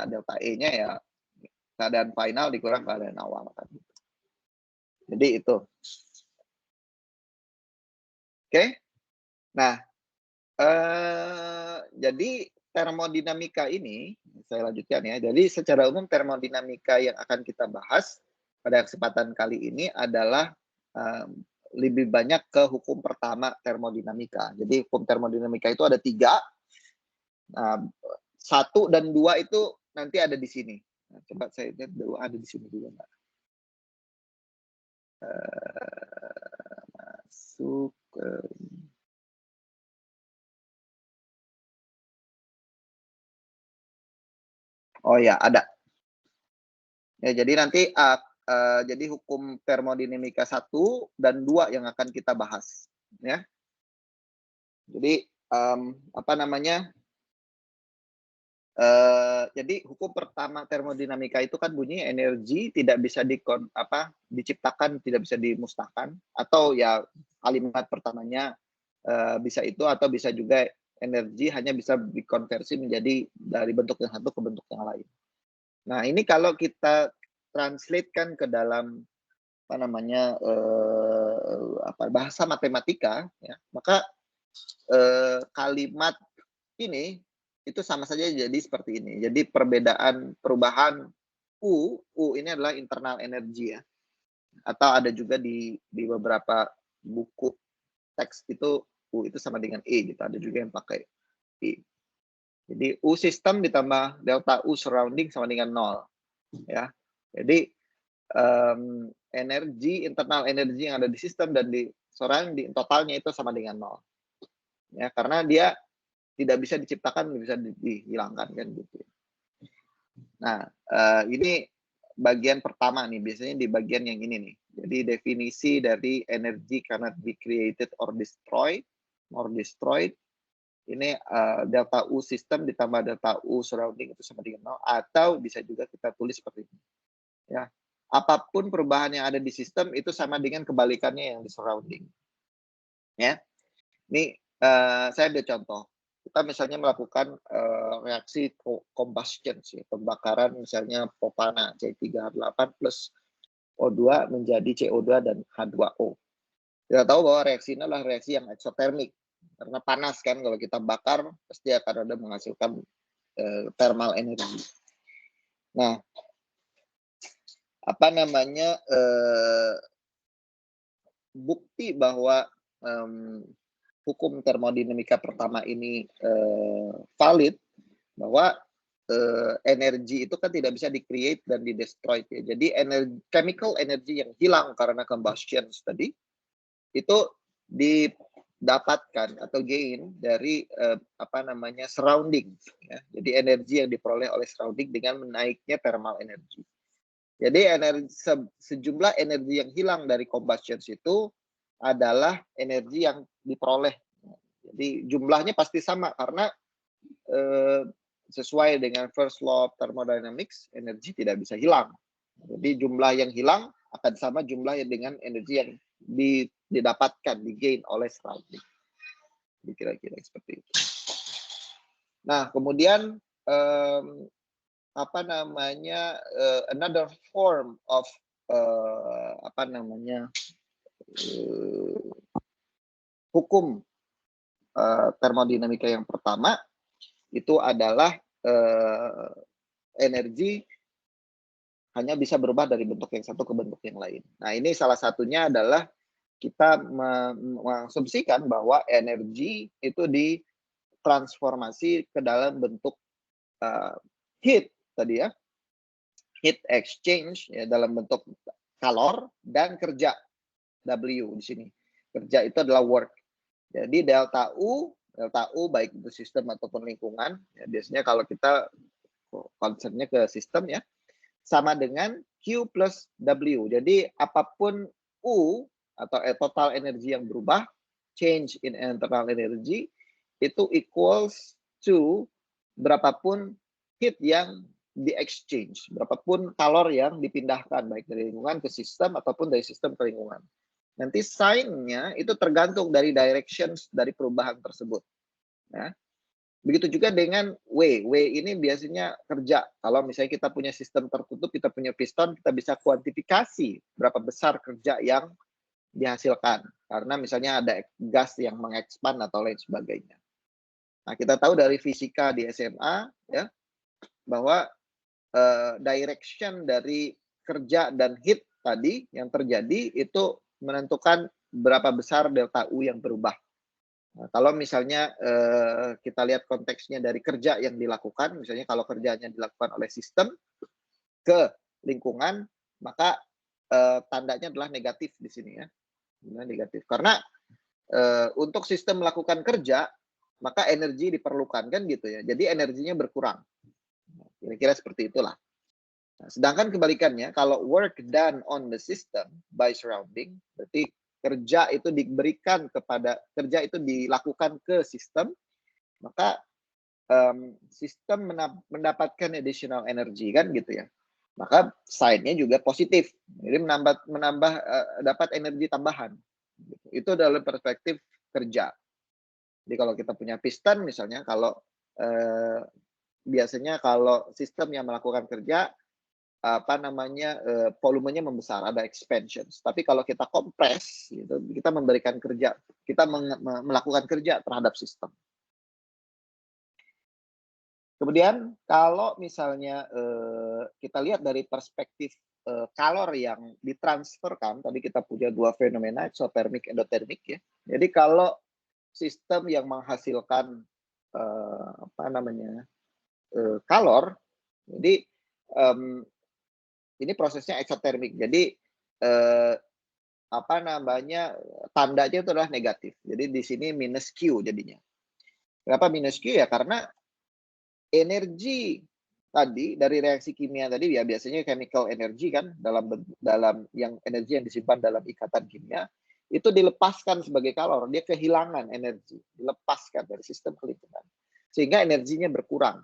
delta E-nya ya keadaan final dikurang keadaan awal. Kan, gitu. Jadi itu. Oke. Nah, jadi termodinamika ini, saya lanjutkan ya. Jadi secara umum termodinamika yang akan kita bahas pada kesempatan kali ini adalah lebih banyak ke hukum pertama termodinamika. Jadi hukum termodinamika itu ada 3. 1 dan 2 itu nanti ada di sini. Nah, coba saya lihat 2 ada di sini juga Mbak. Masuk ke oh ya, ada. Ya, jadi nanti jadi hukum termodinamika 1 dan 2 yang akan kita bahas, ya. Jadi jadi hukum pertama termodinamika itu kan bunyi energi tidak bisa diciptakan, tidak bisa dimusnahkan, atau ya kalimat pertamanya bisa itu, atau bisa juga energi hanya bisa dikonversi menjadi dari bentuk yang satu ke bentuk yang lain. Nah, ini kalau kita translate-kan ke dalam bahasa matematika, ya, maka kalimat ini itu sama saja jadi seperti ini. Jadi perubahan U ini adalah internal energy ya. Atau ada juga di beberapa buku teks itu U itu sama dengan E gitu. Ada juga yang pakai E. Jadi U system ditambah delta U surrounding sama dengan 0 ya. Jadi internal energi yang ada di sistem dan di surrounding totalnya itu sama dengan 0. Ya, karena dia tidak bisa diciptakan, bisa dihilangkan kan gitu. Nah, ini bagian pertama nih, biasanya di bagian yang ini nih. Jadi definisi dari energy cannot be created or destroyed. Ini delta U system ditambah delta U surrounding itu sama dengan 0, atau bisa juga kita tulis seperti ini. Ya, apapun perubahan yang ada di sistem itu sama dengan kebalikannya yang di surrounding. Ya, ini saya ambil contoh. Kita misalnya melakukan reaksi combustion, pembakaran misalnya propana C3H8 plus O2 menjadi CO2 dan H2O. Kita tahu bahwa reaksi ini adalah reaksi yang eksotermik, karena panas kan, kalau kita bakar pasti akan ada menghasilkan thermal energy. Nah, apa namanya, bukti bahwa hukum termodinamika pertama ini valid, bahwa energi itu kan tidak bisa di-create dan di-destroy ya. Jadi chemical energy yang hilang karena combustion tadi itu didapatkan atau gain dari surrounding ya. Jadi energi yang diperoleh oleh surrounding dengan menaiknya thermal energy. Jadi sejumlah energi yang hilang dari combustion itu adalah energi yang diperoleh. Jadi jumlahnya pasti sama karena sesuai dengan first law of thermodynamics, energi tidak bisa hilang. Jadi jumlah yang hilang akan sama jumlah dengan energi yang didapatkan, digain oleh surrounding. Kira-kira seperti itu. Nah, kemudian another form of hukum termodinamika yang pertama itu adalah energi hanya bisa berubah dari bentuk yang satu ke bentuk yang lain. Nah, ini salah satunya adalah kita mengasumsikan bahwa energi itu ditransformasi ke dalam bentuk heat tadi ya, heat exchange ya, dalam bentuk kalor dan kerja W di sini. Kerja itu adalah work. Jadi delta U baik itu sistem ataupun lingkungan, ya, biasanya kalau kita concernnya ke sistem ya, sama dengan Q plus W. Jadi apapun U atau total energi yang berubah, change in internal energy, itu equals to berapapun heat yang di-exchange, berapapun kalor yang dipindahkan, baik dari lingkungan ke sistem ataupun dari sistem ke lingkungan. Nanti sign-nya itu tergantung dari directions dari perubahan tersebut. Ya. Begitu juga dengan W. W ini biasanya kerja. Kalau misalnya kita punya sistem tertutup, kita punya piston, kita bisa kuantifikasi berapa besar kerja yang dihasilkan. Karena misalnya ada gas yang mengekspan atau lain sebagainya. Nah, kita tahu dari fisika di SMA ya, bahwa direction dari kerja dan heat tadi yang terjadi itu menentukan berapa besar delta U yang berubah. Nah, kalau misalnya kita lihat konteksnya dari kerja yang dilakukan, misalnya kalau kerjanya dilakukan oleh sistem ke lingkungan, maka tandanya adalah negatif di sini ya, negatif. Karena untuk sistem melakukan kerja, maka energi diperlukan kan gitu ya. Jadi energinya berkurang. Kira-kira seperti itulah. Nah, sedangkan kebalikannya, kalau work done on the system by surrounding, berarti kerja itu dilakukan ke sistem, maka sistem mendapatkan additional energy kan gitu ya. Maka sign-nya juga positif. Jadi menambah dapat energi tambahan. Itu dalam perspektif kerja. Jadi kalau kita punya piston misalnya, kalau biasanya kalau sistem yang melakukan kerja volumenya membesar, ada expansion. Tapi kalau kita kompres, gitu, kita memberikan kerja, kita melakukan kerja terhadap sistem. Kemudian kalau misalnya kita lihat dari perspektif kalor yang ditransferkan, tadi kita punya dua fenomena, eksotermik, endotermik ya. Jadi kalau sistem yang menghasilkan kalor, jadi ini prosesnya eksotermik. Jadi tandanya itu adalah negatif. Jadi di sini minus Q jadinya. Kenapa minus Q ya? Karena energi tadi dari reaksi kimia tadi ya biasanya chemical energy kan dalam yang energi yang disimpan dalam ikatan kimia itu dilepaskan sebagai kalor, dia kehilangan energi, dilepaskan dari sistem ke lingkungan. Sehingga energinya berkurang.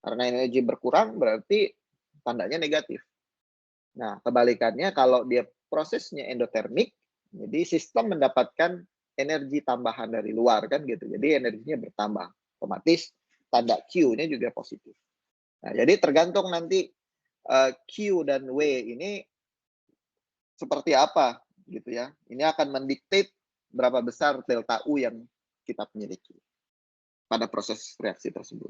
Karena energi berkurang berarti tandanya negatif. Nah, kebalikannya kalau dia prosesnya endotermik, jadi sistem mendapatkan energi tambahan dari luar kan gitu. Jadi energinya bertambah. Otomatis tanda Q-nya juga positif. Nah, jadi tergantung nanti Q dan W ini seperti apa gitu ya. Ini akan mendikte berapa besar delta U yang kita miliki pada proses reaksi tersebut.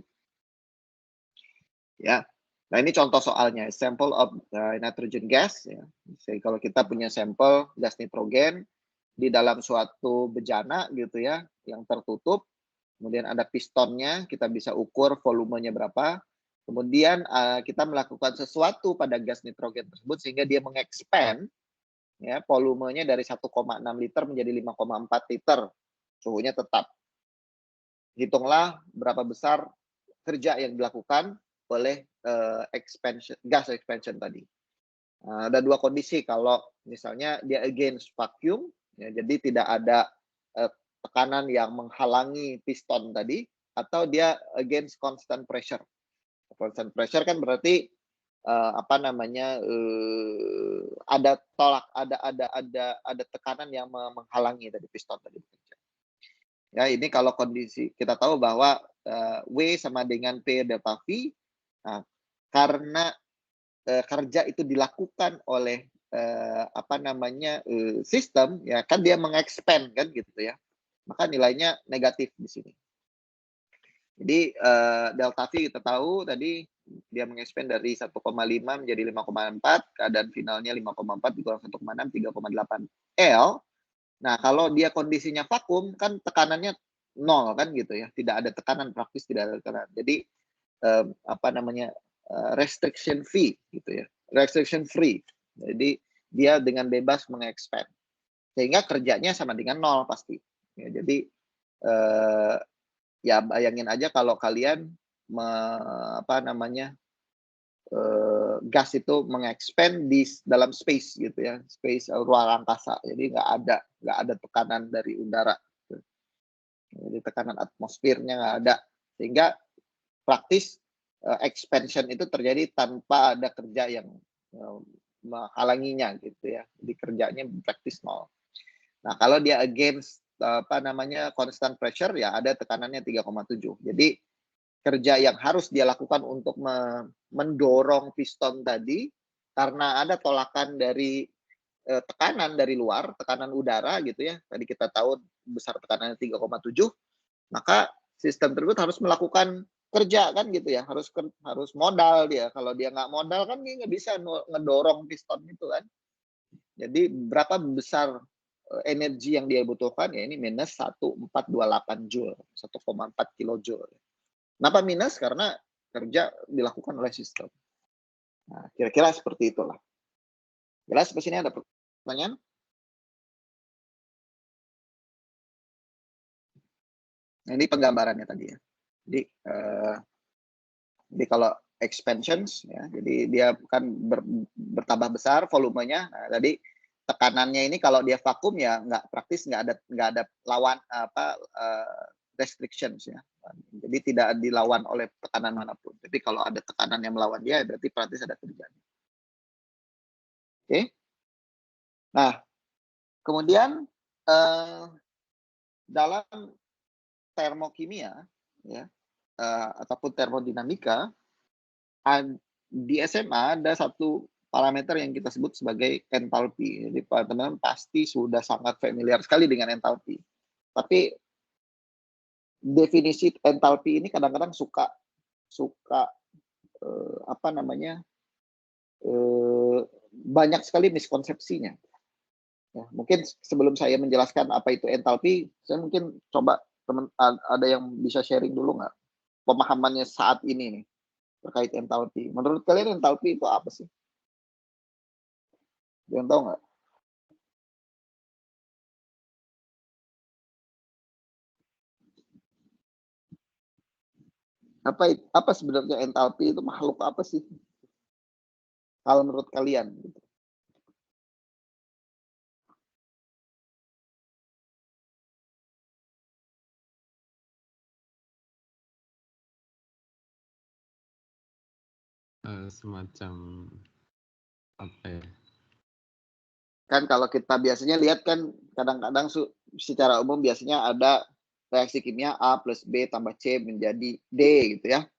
Ya. Nah, ini contoh soalnya, sample of nitrogen gas ya. Jadi kalau kita punya sampel gas nitrogen di dalam suatu bejana gitu ya, yang tertutup, kemudian ada pistonnya, kita bisa ukur volumenya berapa. Kemudian kita melakukan sesuatu pada gas nitrogen tersebut sehingga dia mengekspand ya volumenya dari 1,6 liter menjadi 5,4 liter. Suhunya tetap. Hitunglah berapa besar kerja yang dilakukan oleh gas expansion tadi. Ada dua kondisi kalau misalnya dia against vacuum, ya, jadi tidak ada tekanan yang menghalangi piston tadi, atau dia against constant pressure. Constant pressure kan berarti ada tekanan yang menghalangi tadi piston tadi bekerja. Ya, ini kalau kondisi kita tahu bahwa W sama dengan P delta V. Nah, karena kerja itu dilakukan oleh sistem, ya kan dia mengekspand kan gitu ya. Maka nilainya negatif di sini. Jadi delta V kita tahu tadi dia mengekspand dari 1,5 menjadi 5,4, keadaan finalnya 5,4 dikurang 1,6 3,8 L. Nah, kalau dia kondisinya vakum kan tekanannya 0 kan gitu ya. Tidak ada tekanan, praktis tidak ada tekanan. Jadi restriction free gitu ya. Restriction free. Jadi dia dengan bebas mengekspand. Sehingga kerjanya sama dengan 0 pasti. Ya, jadi ya bayangin aja kalau kalian gas itu mengekspand di dalam space gitu ya, space ruang angkasa. Jadi nggak ada tekanan dari udara. Jadi tekanan atmosfernya nggak ada, sehingga praktis expansion itu terjadi tanpa ada kerja yang menghalanginya gitu ya. Jadi kerjanya praktis 0. Nah, kalau dia against constant pressure ya ada tekanannya 3,7. Jadi kerja yang harus dia lakukan untuk mendorong piston tadi karena ada tolakan dari tekanan dari luar, tekanan udara gitu ya. Tadi kita tahu besar tekanannya 3,7, maka sistem tersebut harus melakukan kerja kan gitu ya, harus modal dia. Kalau dia nggak modal kan dia nggak bisa ngedorong piston itu kan. Jadi berapa besar energi yang dia butuhkan ya ini minus 1428 joule, 1,4 kilojoule. Kenapa minus? Karena kerja dilakukan oleh sistem. Nah, kira-kira seperti itulah. Jelas sampai sini ada pertanyaan? Nah, ini penggambarannya tadi ya. Jadi kalau expansions ya, jadi dia kan bertambah besar volumenya. Nah, tadi tekanannya ini kalau dia vakum ya nggak ada lawan restrictions ya. Jadi tidak dilawan oleh tekanan manapun. Tapi kalau ada tekanan yang melawan dia berarti praktis ada kerjanya. Oke. Nah, kemudian dalam termokimia ya ataupun termodinamika di SMA ada satu parameter yang kita sebut sebagai entalpi. Jadi teman-teman pasti sudah sangat familiar sekali dengan entalpi. Tapi definisi entalpi ini kadang-kadang suka banyak sekali miskonsepsinya. Ya, mungkin sebelum saya menjelaskan apa itu entalpi, saya mungkin coba ada yang bisa sharing dulu nggak pemahamannya saat ini nih terkait entalpi. Menurut kalian entalpi itu apa sih? Yang tahu nggak? Apa sebenarnya entalpi itu, makhluk apa sih? Kalau menurut kalian? Semacam apa ya? Kan kalau kita biasanya lihat kan kadang-kadang secara umum biasanya ada reaksi kimia A plus B tambah C menjadi D gitu ya.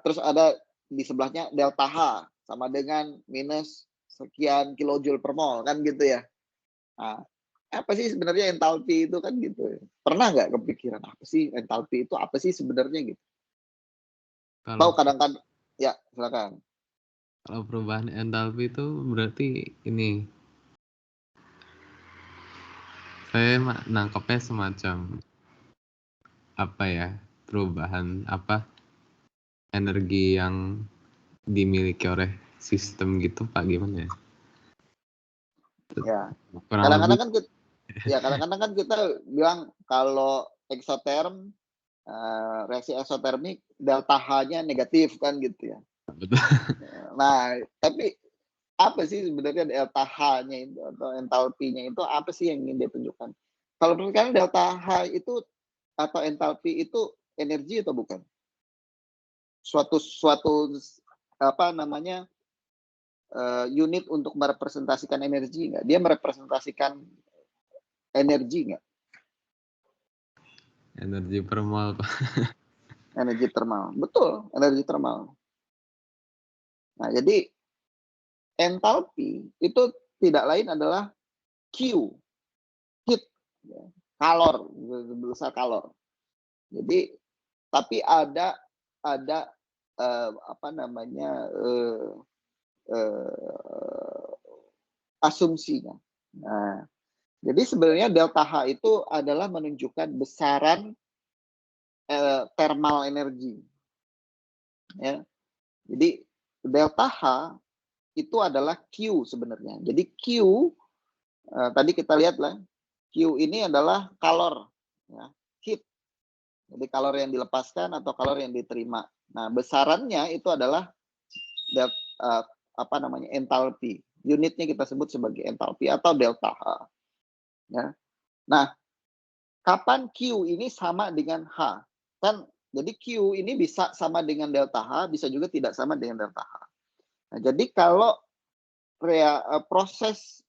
Terus ada di sebelahnya delta H sama dengan minus sekian kilojoule per mol kan gitu ya. Nah, apa sih sebenarnya entalpi itu kan gitu. Pernah nggak kepikiran apa sih entalpi itu apa sih sebenarnya gitu? Tahu kadang-kadang ya silakan. Kalau perubahan entalpi itu berarti ini, saya nangkepnya semacam apa ya, perubahan apa energi yang dimiliki oleh sistem gitu Pak, gimana ya? Ya. Kurang Kadang-kadang lebih kan kita bilang kalau eksoterm reaksi eksotermik delta H-nya negatif kan gitu ya. betul. Nah, tapi apa sih sebenarnya delta H-nya itu atau entalpinya itu apa sih yang ingin ditunjukkan? Kalau menurut kalian delta H itu atau entalpi itu energi atau bukan? Suatu apa namanya unit untuk merepresentasikan energi nggak? Dia merepresentasikan energi nggak? Energi per mol Pak. Energi termal, betul, energi termal. Nah, jadi entalpi itu tidak lain adalah Q, heat, ya, kalor, besar kalor. Jadi, tapi ada apa namanya asumsinya. Nah, jadi sebenarnya delta H itu adalah menunjukkan besaran thermal energi. Ya. Jadi delta H itu adalah Q sebenarnya. Jadi Q tadi kita lihat lah, Q ini adalah kalor, ya, heat. Jadi kalor yang dilepaskan atau kalor yang diterima. Nah, besarannya itu adalah apa namanya entalpi. Unitnya kita sebut sebagai entalpi atau delta H. Ya. Nah, kapan Q ini sama dengan H? Kan jadi Q ini bisa sama dengan delta H, bisa juga tidak sama dengan delta H. Nah, jadi kalau proses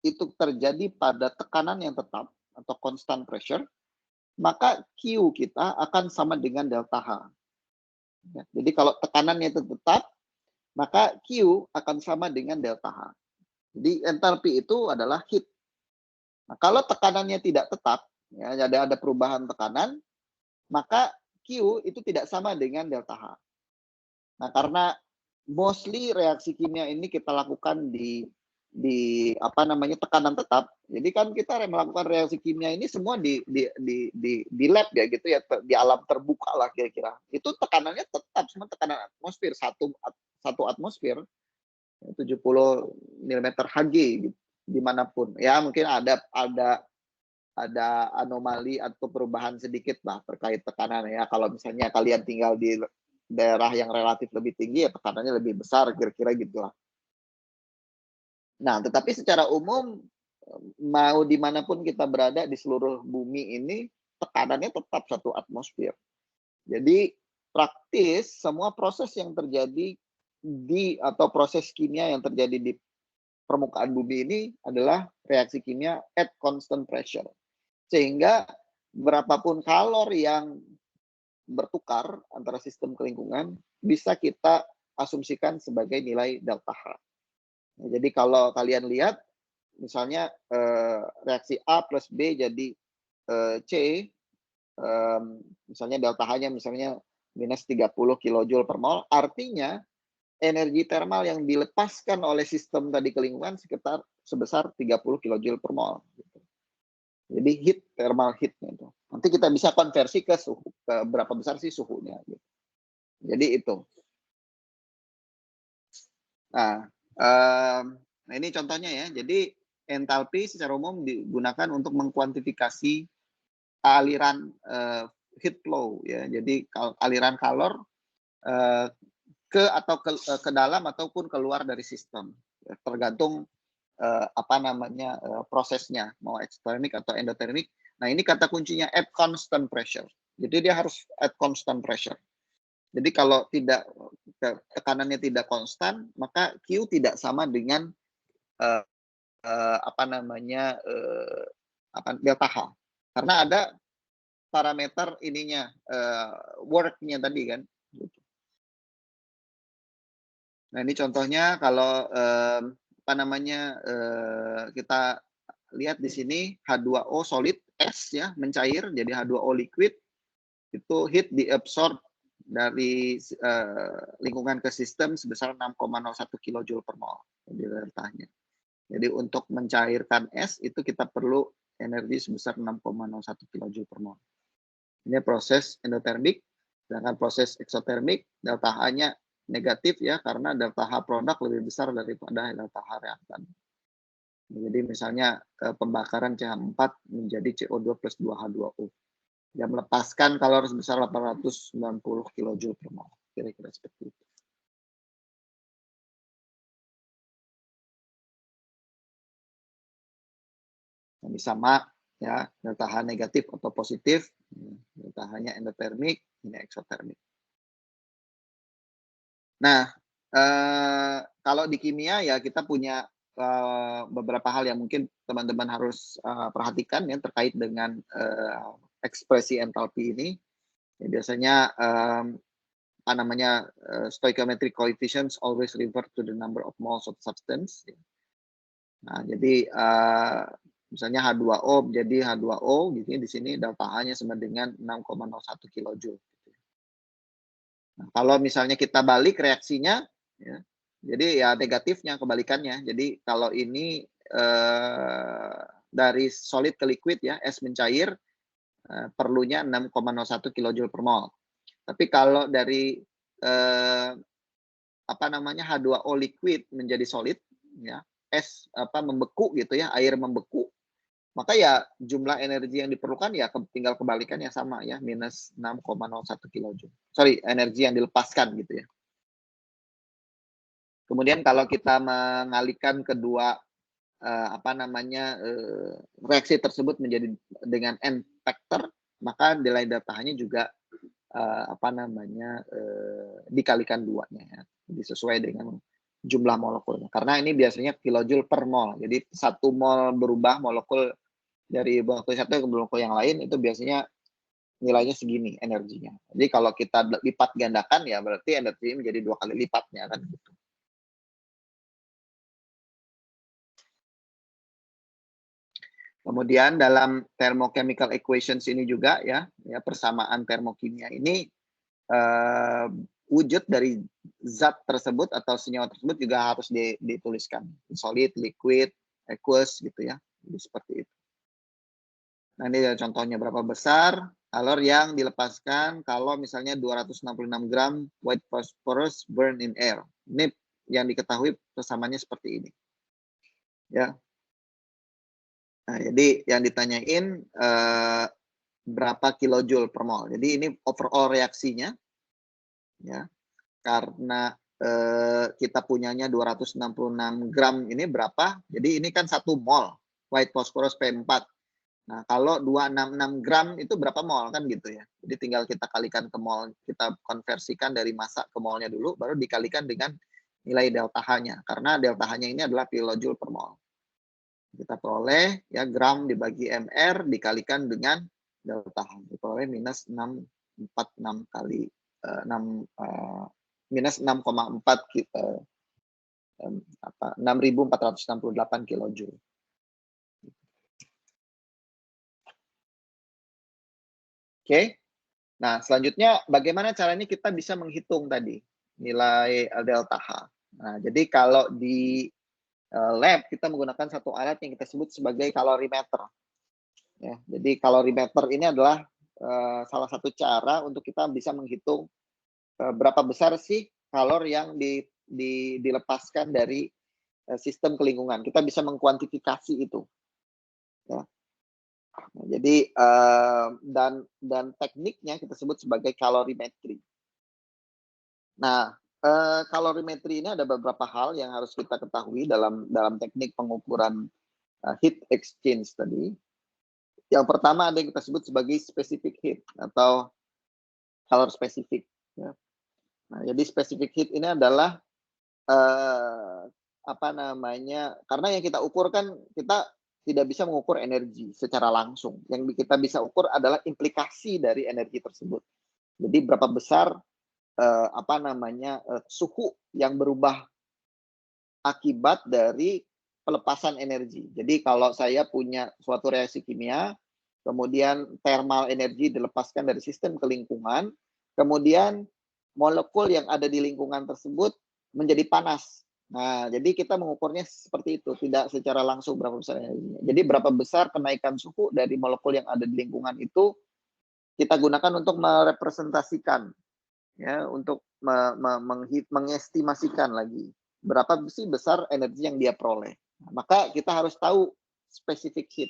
itu terjadi pada tekanan yang tetap atau constant pressure, maka Q kita akan sama dengan delta H. Ya, jadi kalau tekanannya itu tetap, maka Q akan sama dengan delta H. Jadi entalpi itu adalah heat. Nah, kalau tekanannya tidak tetap, ya, ada perubahan tekanan, maka Q itu tidak sama dengan delta H. Nah, karena mostly reaksi kimia ini kita lakukan di apa namanya tekanan tetap. Jadi kan kita melakukan reaksi kimia ini semua di lab ya gitu ya, di alam terbuka lah kira-kira. Itu tekanannya tetap semua tekanan atmosfer satu atmosfer 70 mm Hg gitu, dimanapun. Ya mungkin ada anomali atau perubahan sedikit lah terkait tekanan ya. Kalau misalnya kalian tinggal di daerah yang relatif lebih tinggi ya tekanannya lebih besar kira-kira gitulah. Nah, tetapi secara umum mau dimanapun kita berada di seluruh bumi ini tekanannya tetap satu atmosfer. Jadi praktis semua proses yang terjadi atau proses kimia yang terjadi di permukaan bumi ini adalah reaksi kimia at constant pressure. Sehingga berapapun kalor yang bertukar antara sistem ke lingkungan, bisa kita asumsikan sebagai nilai delta H. Nah, jadi kalau kalian lihat, misalnya reaksi A plus B jadi C, misalnya delta H-nya misalnya minus 30 kJ per mol, artinya energi termal yang dilepaskan oleh sistem tadi ke lingkungan sekitar sebesar 30 kJ per mol. Jadi heat, thermal heat-nya itu. Nanti kita bisa konversi ke suhu, ke berapa besar sih suhunya. Gitu. Jadi itu. Nah, ini contohnya ya. Jadi entalpi secara umum digunakan untuk mengkuantifikasi aliran heat flow ya. Jadi aliran kalor ke dalam ataupun keluar dari sistem. Tergantung prosesnya, mau eksotermik atau endotermik. Nah, ini kata kuncinya at constant pressure. Jadi dia harus at constant pressure. Jadi kalau tekanannya tidak konstan, maka Q tidak sama dengan delta H. Karena ada parameter ininya, work-nya tadi kan. Nah, ini contohnya kalau kita lihat di sini H2O solid S ya, mencair jadi H2O liquid, itu heat diabsorb dari lingkungan ke sistem sebesar 6,01 kJ per mol. Jadi deltanya. Jadi untuk mencairkan S itu kita perlu energi sebesar 6,01 kJ per mol. Ini proses endotermik, sedangkan proses eksotermik delta H-nya negatif ya, karena delta H produk lebih besar daripada delta H reaktan. Jadi misalnya pembakaran CH4 menjadi CO2 plus 2H2O. Yang melepaskan kalor sebesar 890 kJ per mol. Kira-kira seperti itu. Ini sama ya, delta H negatif atau positif. Delta H-nya endotermik, ini eksotermik. Nah, kalau di kimia ya kita punya beberapa hal yang mungkin teman-teman harus perhatikan ya terkait dengan ekspresi entalpi ini. Ya, biasanya stoichiometric coefficients always refer to the number of moles of substance. Nah, jadi misalnya H2O jadi H2O gitu ya, di sini delta H-nya sama dengan 6,01 kJ. Nah, kalau misalnya kita balik reaksinya ya, jadi ya negatifnya kebalikannya. Jadi kalau ini dari solid ke liquid ya, S mencair perlunya 6,01 kJ per mol. Tapi kalau dari H2O liquid menjadi solid ya, S membeku gitu ya, air membeku, maka ya jumlah energi yang diperlukan ya tinggal kebalikannya sama ya, minus 6,01 kJ. Sorry, energi yang dilepaskan gitu ya. Kemudian kalau kita mengalihkan kedua reaksi tersebut menjadi dengan N factor, maka nilai delta-nya juga dikalikan 2-nya ya. Jadi sesuai dengan jumlah molekulnya. Karena ini biasanya kilojoule per mol. Jadi 1 mol berubah molekul dari molekul satu ke molekul yang lain itu biasanya nilainya segini energinya. Jadi kalau kita lipat gandakan ya berarti energinya menjadi 2 kali lipatnya kan gitu. Kemudian dalam thermochemical equations ini juga ya persamaan termokimia ini wujud dari zat tersebut atau senyawa tersebut juga harus dituliskan. Solid, liquid, aqueous gitu ya. Jadi seperti itu. Nah, ini contohnya berapa besar kalor yang dilepaskan kalau misalnya 266 gram white phosphorus burn in air. Ini yang diketahui persamaannya seperti ini. Ya. Nah, jadi yang ditanyain berapa kilojoule per mol. Jadi ini overall reaksinya ya. Karena kita punyanya 266 gram ini berapa? Jadi ini kan 1 mol white phosphorus P4. Nah, kalau 266 gram itu berapa mol kan gitu ya. Jadi tinggal kita kalikan ke mol, kita konversikan dari massa ke molnya dulu, baru dikalikan dengan nilai delta H-nya. Karena delta H-nya ini adalah kilojoule per mol. Kita peroleh ya gram dibagi mr dikalikan dengan delta H. Diperoleh minus 646 kali 6 minus 6,4 6.468 kilojoule. Oke. Nah, selanjutnya bagaimana caranya kita bisa menghitung tadi nilai delta H. Nah, jadi kalau di lab kita menggunakan satu alat yang kita sebut sebagai kalorimeter. Ya, jadi kalorimeter ini adalah salah satu cara untuk kita bisa menghitung berapa besar sih kalor yang dilepaskan dari sistem kelingkungan. Kita bisa mengkuantifikasi itu. Ya. Nah, jadi dan tekniknya kita sebut sebagai kalorimetri. Nah, kalorimetri ini ada beberapa hal yang harus kita ketahui dalam teknik pengukuran heat exchange tadi. Yang pertama ada yang kita sebut sebagai specific heat atau calor specific. Ya. Nah, jadi specific heat ini adalah karena yang kita ukur kan kita tidak bisa mengukur energi secara langsung. Yang kita bisa ukur adalah implikasi dari energi tersebut. Jadi berapa besar suhu yang berubah akibat dari pelepasan energi. Jadi kalau saya punya suatu reaksi kimia, kemudian thermal energi dilepaskan dari sistem ke lingkungan, kemudian molekul yang ada di lingkungan tersebut menjadi panas. Nah, jadi kita mengukurnya seperti itu, tidak secara langsung berapa besar energinya. Jadi berapa besar kenaikan suhu dari molekul yang ada di lingkungan itu kita gunakan untuk merepresentasikan, ya, untuk mengestimasikan lagi berapa sih besar energi yang dia peroleh. Nah, maka kita harus tahu spesifik heat,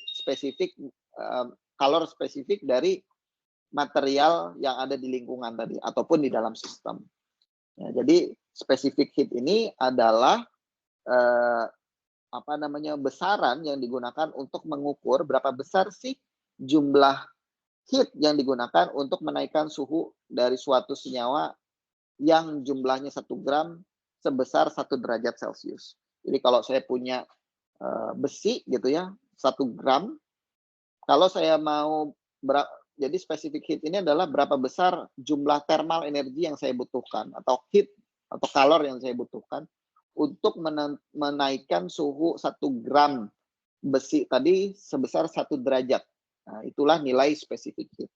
kalor spesifik dari material yang ada di lingkungan tadi ataupun di dalam sistem. Ya, jadi specific heat ini adalah besaran yang digunakan untuk mengukur berapa besar sih jumlah heat yang digunakan untuk menaikkan suhu dari suatu senyawa yang jumlahnya 1 gram sebesar 1 derajat Celcius. Jadi kalau saya punya besi gitu ya, 1 gram, kalau saya mau jadi specific heat ini adalah berapa besar jumlah thermal energi yang saya butuhkan atau heat atau kalor yang saya butuhkan untuk menaikkan suhu 1 gram besi tadi sebesar 1 derajat. Nah, itulah nilai specific heat.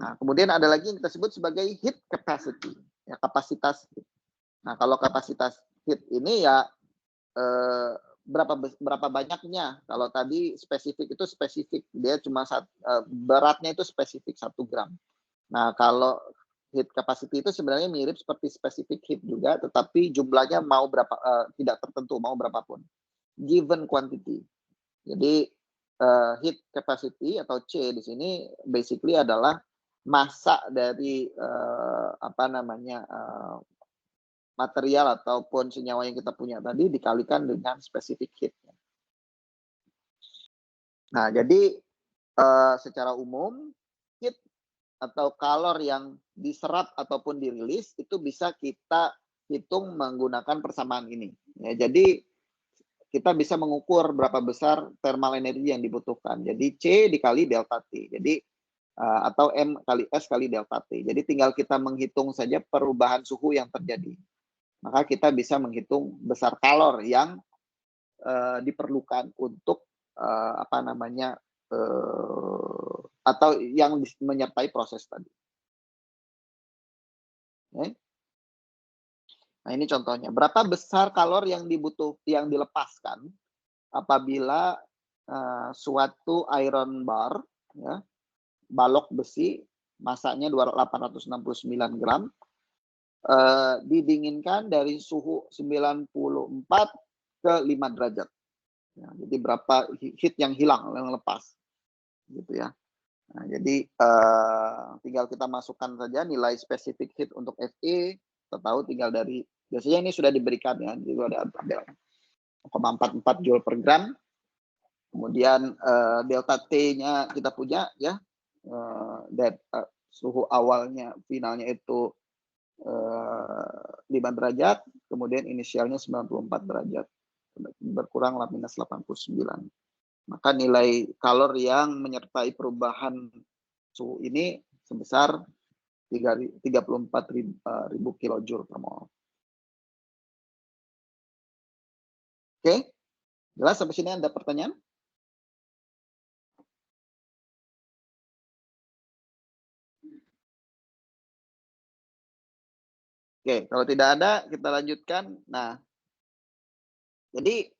Nah, kemudian ada lagi yang kita sebut sebagai heat capacity, ya, kapasitas heat. Nah, kalau kapasitas heat ini ya berapa banyaknya. Kalau tadi spesifik itu spesifik, dia cuma beratnya itu spesifik 1 gram. Nah, kalau heat capacity itu sebenarnya mirip seperti specific heat juga, tetapi jumlahnya mau berapa tidak tertentu, mau berapapun. Given quantity. Jadi heat capacity atau C di sini basically adalah massa dari material ataupun senyawa yang kita punya tadi dikalikan dengan specific heat. Nah, jadi secara umum heat atau kalor yang diserap ataupun dirilis itu bisa kita hitung menggunakan persamaan ini. Ya, jadi kita bisa mengukur berapa besar thermal energi yang dibutuhkan. Jadi C dikali delta T. Jadi atau M kali S kali delta T. Jadi tinggal kita menghitung saja perubahan suhu yang terjadi. Maka kita bisa menghitung besar kalor yang diperlukan untuk atau yang menyertai proses tadi. Okay. Nah, ini contohnya. Berapa besar kalor yang dilepaskan apabila suatu iron bar, ya, balok besi, masanya 869 gram, didinginkan dari suhu 94 ke 5 derajat. Ya, jadi berapa heat yang hilang, yang lepas, gitu ya. Nah, jadi tinggal kita masukkan saja nilai specific heat untuk Fe. Kita tahu tinggal dari, biasanya ini sudah diberikan ya, jadi ada 0,44 joule per gram. Kemudian delta T-nya kita punya ya, suhu awalnya finalnya itu 5 derajat, kemudian inisialnya 94 derajat, berkurang minus 89. Maka nilai kalor yang menyertai perubahan suhu ini sebesar 34.000 kilojoule per mol. Oke, jelas sampai sini ada pertanyaan? Oke, kalau tidak ada kita lanjutkan. Nah, jadi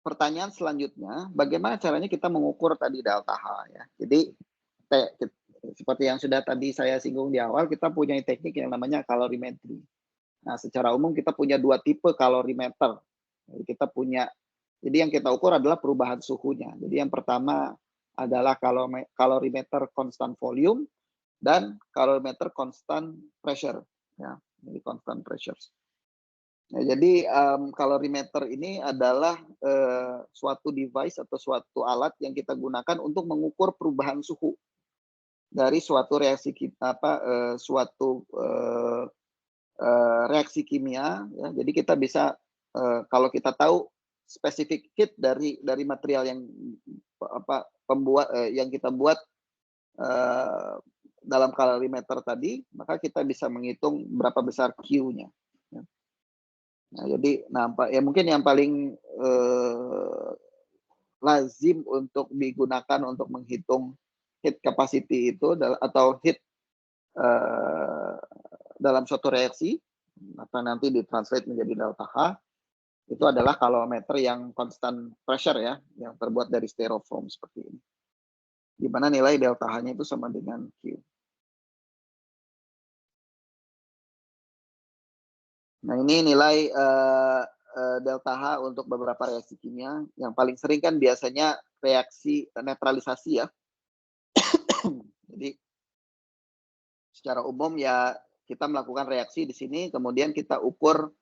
pertanyaan selanjutnya, bagaimana caranya kita mengukur tadi delta H ya. Jadi seperti yang sudah tadi saya singgung di awal, kita punya teknik yang namanya kalorimetri. Nah, secara umum kita punya dua tipe kalorimeter. Jadi yang kita ukur adalah perubahan suhunya. Jadi yang pertama adalah kalorimeter constant volume dan kalorimeter constant pressure. Ya, jadi constant pressure. Nah, jadi kalorimeter ini adalah suatu device atau suatu alat yang kita gunakan untuk mengukur perubahan suhu dari suatu reaksi reaksi kimia. Ya. Jadi kita bisa kalau kita tahu spesifik heat dari material yang yang kita buat dalam kalorimeter tadi, maka kita bisa menghitung berapa besar Q-nya. Nah, jadi mungkin yang paling lazim untuk digunakan untuk menghitung heat capacity itu atau heat dalam suatu reaksi atau nanti ditranslate menjadi delta H, itu adalah kalorimeter yang constant pressure ya, yang terbuat dari styrofoam seperti ini. Di mana nilai delta H-nya itu sama dengan Q. Nah, ini nilai delta H untuk beberapa reaksi kimia. Yang paling sering kan biasanya reaksi netralisasi ya. Jadi secara umum ya kita melakukan reaksi di sini, kemudian kita ukur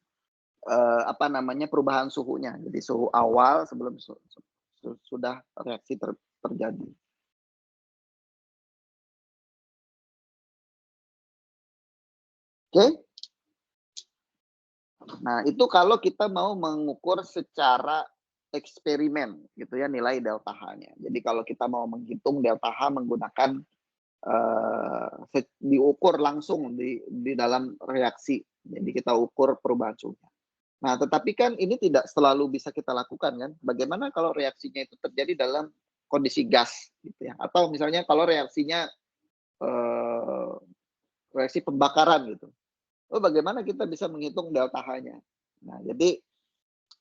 perubahan suhunya. Jadi suhu awal sebelum sudah reaksi terjadi. Oke. Nah, itu kalau kita mau mengukur secara eksperimen gitu ya nilai delta H-nya. Jadi kalau kita mau menghitung delta H menggunakan diukur langsung di dalam reaksi. Jadi kita ukur perubahan suhunya. Nah, tetapi kan ini tidak selalu bisa kita lakukan kan. Bagaimana kalau reaksinya itu terjadi dalam kondisi gas gitu ya. Atau misalnya kalau reaksinya reaksi pembakaran gitu. Bagaimana kita bisa menghitung delta H-nya? Nah, jadi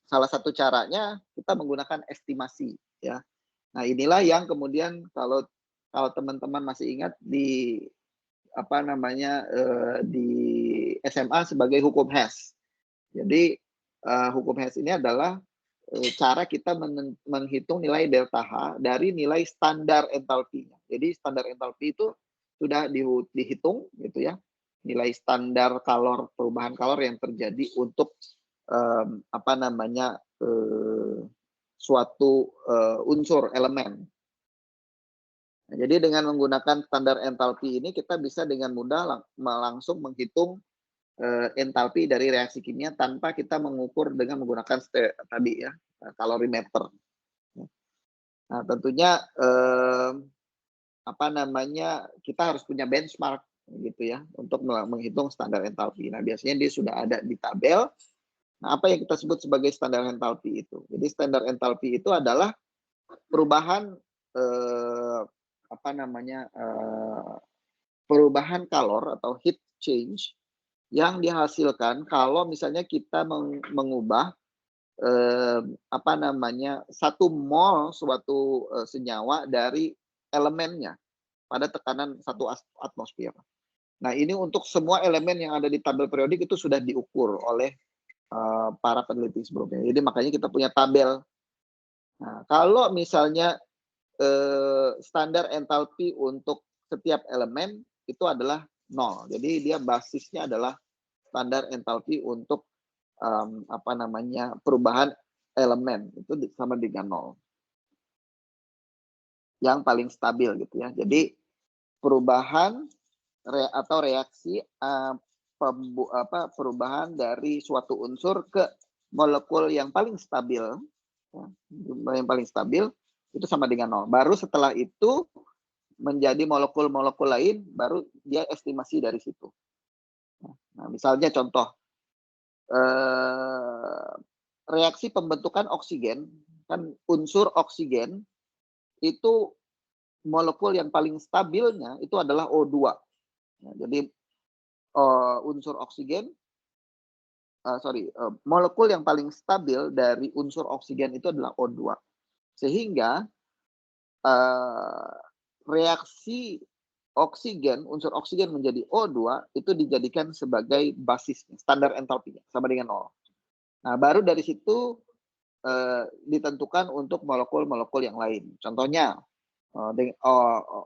salah satu caranya kita menggunakan estimasi ya. Nah, inilah yang kemudian kalau teman-teman masih ingat di di SMA sebagai hukum Hess. Jadi hukum Hess ini adalah cara kita menghitung nilai delta H dari nilai standar entalpinya. Jadi standar entalpi itu sudah dihitung gitu ya. Nilai standar perubahan kalor yang terjadi untuk suatu unsur elemen. Nah, jadi dengan menggunakan standar entalpi ini kita bisa dengan mudah langsung menghitung entalpi dari reaksi kimia tanpa kita mengukur dengan menggunakan tadi ya kalorimeter. Nah, tentunya kita harus punya benchmark gitu ya untuk menghitung standar entalpi. Nah, biasanya dia sudah ada di tabel. Nah, apa yang kita sebut sebagai standar entalpi itu? Jadi standar entalpi itu adalah perubahan perubahan kalor atau heat change yang dihasilkan kalau misalnya kita mengubah 1 mol suatu senyawa dari elemennya pada tekanan 1 atmosfer. Nah, ini untuk semua elemen yang ada di tabel periodik itu sudah diukur oleh para peneliti sebelumnya. Jadi makanya kita punya tabel. Nah, kalau misalnya standar entalpi untuk setiap elemen itu adalah 0. Jadi dia basisnya adalah standar entalpi untuk perubahan elemen itu sama dengan 0. Yang paling stabil gitu ya. Jadi perubahan atau reaksi perubahan dari suatu unsur ke molekul yang paling stabil, ya, yang paling stabil itu sama dengan 0. Baru setelah itu menjadi molekul-molekul lain, baru dia estimasi dari situ. Nah, misalnya contoh, reaksi pembentukan oksigen, kan unsur oksigen itu molekul yang paling stabilnya itu adalah O2. Nah, jadi unsur oksigen, molekul yang paling stabil dari unsur oksigen itu adalah O2. Sehingga reaksi oksigen, unsur oksigen menjadi O2 itu dijadikan sebagai basisnya, standar entalpinya sama dengan 0. Nah, baru dari situ ditentukan untuk molekul-molekul yang lain. Contohnya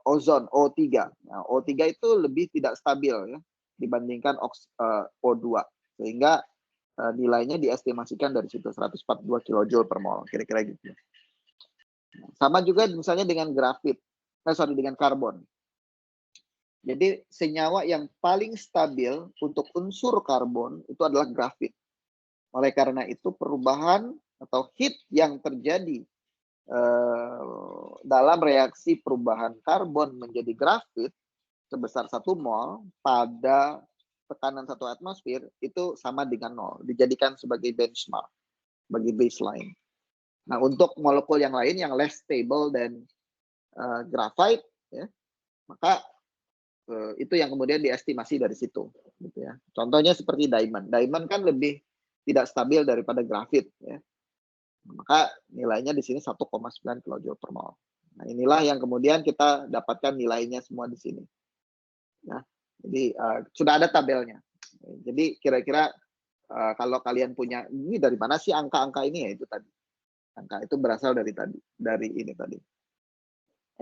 ozon O3. Nah, O3 itu lebih tidak stabil ya dibandingkan O2, sehingga nilainya diestimasikan dari situ 142 kJ per mol, kira-kira gitu. Sama juga misalnya dengan grafit, dengan karbon. Jadi senyawa yang paling stabil untuk unsur karbon itu adalah grafit. Oleh karena itu perubahan atau heat yang terjadi dalam reaksi perubahan karbon menjadi grafit sebesar 1 mol pada tekanan 1 atmosfer itu sama dengan 0, dijadikan sebagai benchmark, sebagai baseline. Nah, untuk molekul yang lain yang less stable dan graphite, ya, maka itu yang kemudian diestimasi dari situ, gitu ya. Contohnya seperti diamond. Diamond kan lebih tidak stabil daripada grafit, ya. Maka nilainya di sini 1,9 kJ per mol. Nah, inilah yang kemudian kita dapatkan nilainya semua di sini. Nah, jadi sudah ada tabelnya. Jadi kira-kira kalau kalian punya ini dari mana sih angka-angka ini, ya itu tadi. Angka itu berasal dari tadi, dari ini tadi.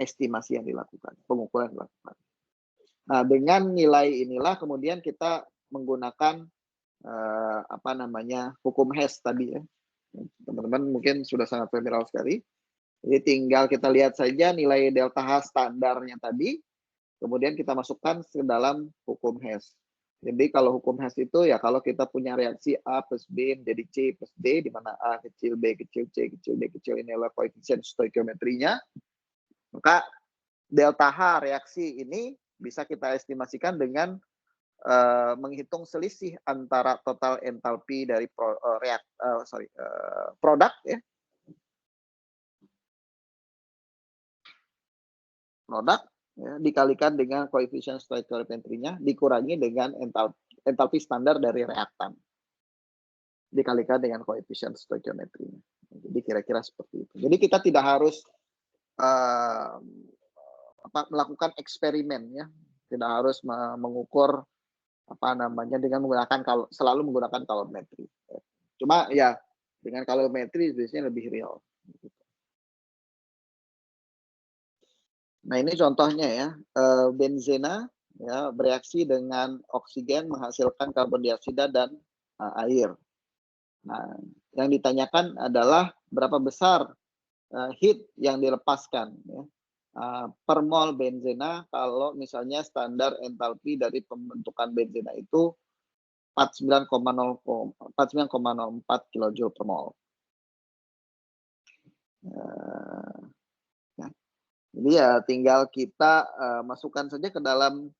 Estimasi yang dilakukan, pengukuran yang dilakukan. Nah, dengan nilai inilah kemudian kita menggunakan hukum Hess tadi ya. Teman-teman mungkin sudah sangat familiar sekali. Jadi tinggal kita lihat saja nilai delta H standarnya tadi, kemudian kita masukkan ke dalam hukum Hess. Jadi kalau hukum Hess itu ya kalau kita punya reaksi A plus B menjadi C plus D, di mana A kecil, B kecil, C kecil, D kecil, ini adalah koefisien stoikiometrinya, maka delta H reaksi ini bisa kita estimasikan dengan menghitung selisih antara total entalpi dari produk ya. Produk ya, dikalikan dengan koefisien stoikiometrinya dikurangi dengan entalpi standar dari reaktan. Dikalikan dengan koefisien stoikiometrinya. Jadi kira-kira seperti itu. Jadi kita tidak harus melakukan eksperimen ya. Tidak harus mengukur dengan menggunakan selalu menggunakan kalorimetri. Cuma ya dengan kalorimetri biasanya lebih real. Nah, ini contohnya ya, benzena ya bereaksi dengan oksigen menghasilkan karbon dioksida dan air. Nah, yang ditanyakan adalah berapa besar heat yang dilepaskan ya, per mol benzena kalau misalnya standar entalpi dari pembentukan benzena itu 49,04 kJ per mol. Jadi ya tinggal kita masukkan saja ke dalam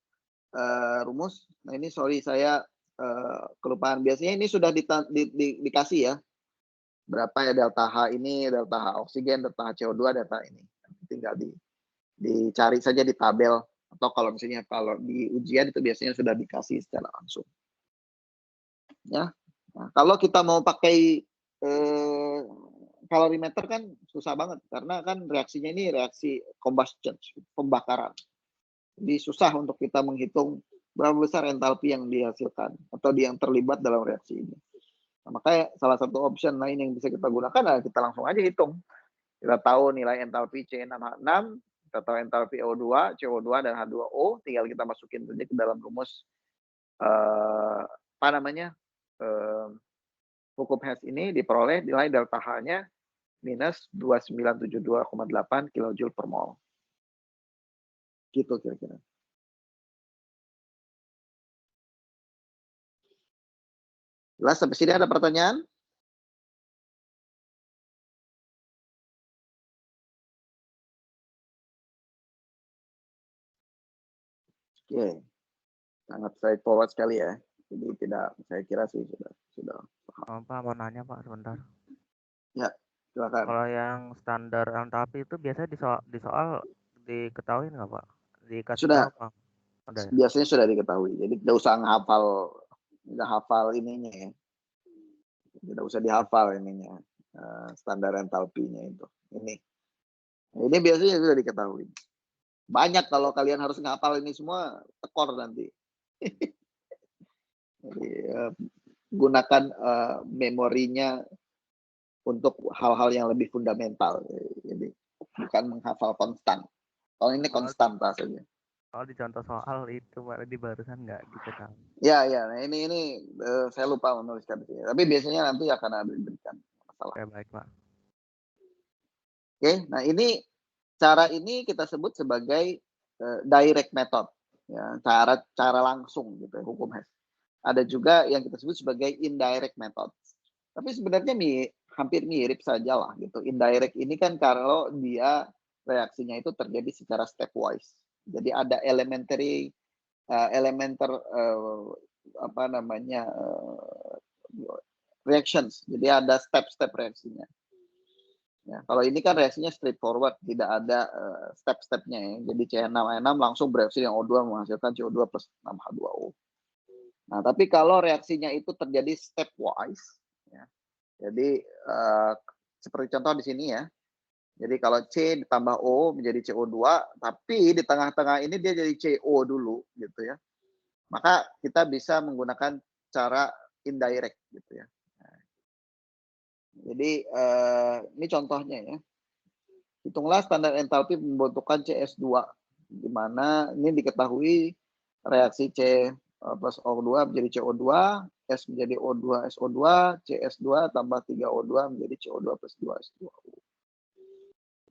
rumus. Nah, ini sorry saya kelupaan. Biasanya ini sudah dikasih ya. Berapa ya delta H ini, delta H oksigen, delta H CO2, delta ini. Tinggal dicari saja di tabel, atau kalau misalnya kalau di ujian itu biasanya sudah dikasih secara langsung. Ya. Nah, kalau kita mau pakai kalorimeter kan susah banget karena kan reaksinya ini reaksi combustion, pembakaran. Jadi susah untuk kita menghitung berapa besar entalpi yang dihasilkan atau yang terlibat dalam reaksi ini. Nah, makanya salah satu option lain yang bisa kita gunakan adalah kita langsung aja hitung. Kita tahu nilai entalpi C6H6, kita tahu entalpi O2, CO2 dan H2O, tinggal kita masukin saja ke dalam rumus hukum Hess ini, diperoleh nilai delta H-nya minus 2972,8 kJ per mol. Gitu kira-kira. Jelas sampai sini ada pertanyaan? Oke, sangat straightforward sekali ya. Jadi saya kira sih sudah. Pak mau nanya Pak sebentar. Ya, silakan. Kalau yang standar entalpi itu biasanya di soal diketahui nggak Pak? Dikasih Sudah. tahu Pak? Ada ya? Biasanya sudah diketahui. Jadi tidak usah hafal ininya ya. Tidak usah dihafal ininya. Standar entalpinya itu. Ini biasanya sudah diketahui. Banyak kalau kalian harus ngapal ini semua, tekor nanti. Jadi, gunakan memorinya untuk hal-hal yang lebih fundamental. Jadi bukan menghafal konstan. Kalau ini konstan rasanya. Kalau di contoh soal itu Pak di barusan nggak diketahui. Ya. Nah ini saya lupa menuliskan di sini. Tapi biasanya nanti akan ada diberikan masalah. Oke, baik Pak. Oke, nah ini cara ini kita sebut sebagai direct method, ya, cara langsung gitu ya, hukum Hess. Ada juga yang kita sebut sebagai indirect method. Tapi sebenarnya hampir mirip saja lah gitu. Indirect ini kan kalau dia reaksinya itu terjadi secara stepwise. Jadi ada elementer reactions. Jadi ada step-step reaksinya. Ya, kalau ini kan reaksinya straightforward, tidak ada step-stepnya ya. Jadi CH6N6 langsung bereaksi dengan O2 menghasilkan CO2 plus 6H2O. Nah, tapi kalau reaksinya itu terjadi stepwise, ya, jadi seperti contoh di sini ya. Jadi kalau C ditambah O menjadi CO2, tapi di tengah-tengah ini dia jadi CO dulu, gitu ya. Maka kita bisa menggunakan cara indirect, gitu ya. Jadi ini contohnya ya. Hitunglah standar entalpi pembentukan CS2, di mana ini diketahui reaksi C plus O2 menjadi CO2, S menjadi O2 SO2, CS2 tambah 3O2 menjadi CO2 plus 2S2O.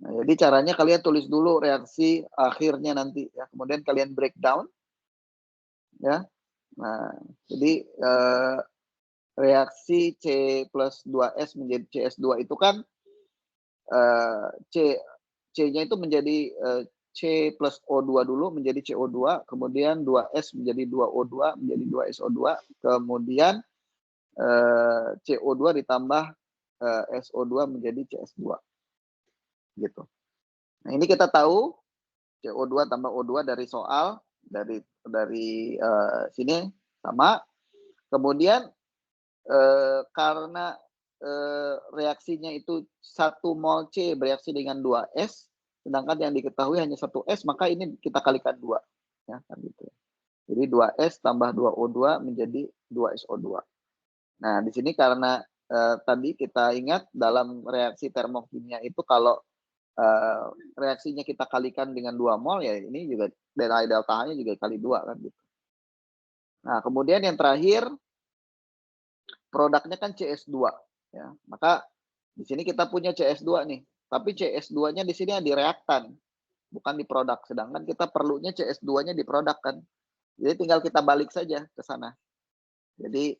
Nah, jadi caranya kalian tulis dulu reaksi akhirnya nanti ya, kemudian kalian breakdown ya. Nah, jadi reaksi C plus 2S menjadi CS2 itu kan C-nya itu menjadi C plus O2 dulu menjadi CO2, kemudian 2S menjadi 2O2 menjadi 2SO2, kemudian CO2 ditambah SO2 menjadi CS2. Gitu. Nah, ini kita tahu CO2 tambah O2 dari soal dari sini sama. Kemudian karena reaksinya itu 1 mol C bereaksi dengan 2S, sedangkan yang diketahui hanya 1S, maka ini kita kalikan 2. Ya, kan gitu. Jadi 2S tambah 2O2 menjadi 2SO2. Nah, di sini karena tadi kita ingat dalam reaksi termokimia itu kalau reaksinya kita kalikan dengan 2 mol, ya ini juga nilai delta-nya juga kali 2 kan gitu. Nah, kemudian yang terakhir produknya kan CS2 ya. Maka di sini kita punya CS2 nih. Tapi CS2-nya di sini di reaktan, bukan di produk. Sedangkan kita perlunya CS2-nya di produk kan. Jadi tinggal kita balik saja ke sana. Jadi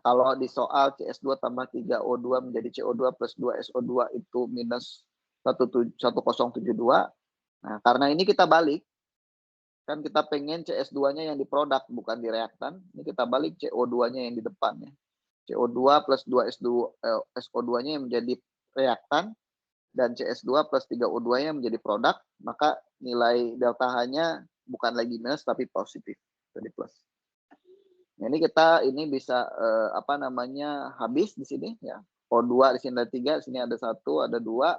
kalau di soal CS2 tambah 3O2 menjadi CO2 plus 2SO2 itu minus 1072. Nah, karena ini kita balik, kan kita pengen CS2-nya yang di produk, bukan di reaktan. Ini kita balik CO2-nya yang di depannya. CO2 plus 2SO2-nya yang menjadi reaktan, dan CS2 plus 3O2-nya menjadi produk, maka nilai delta H-nya bukan lagi minus, tapi positif. Jadi plus. Nah, ini bisa habis di sini ya. O2 di sini ada 3, di sini ada 1, ada 2.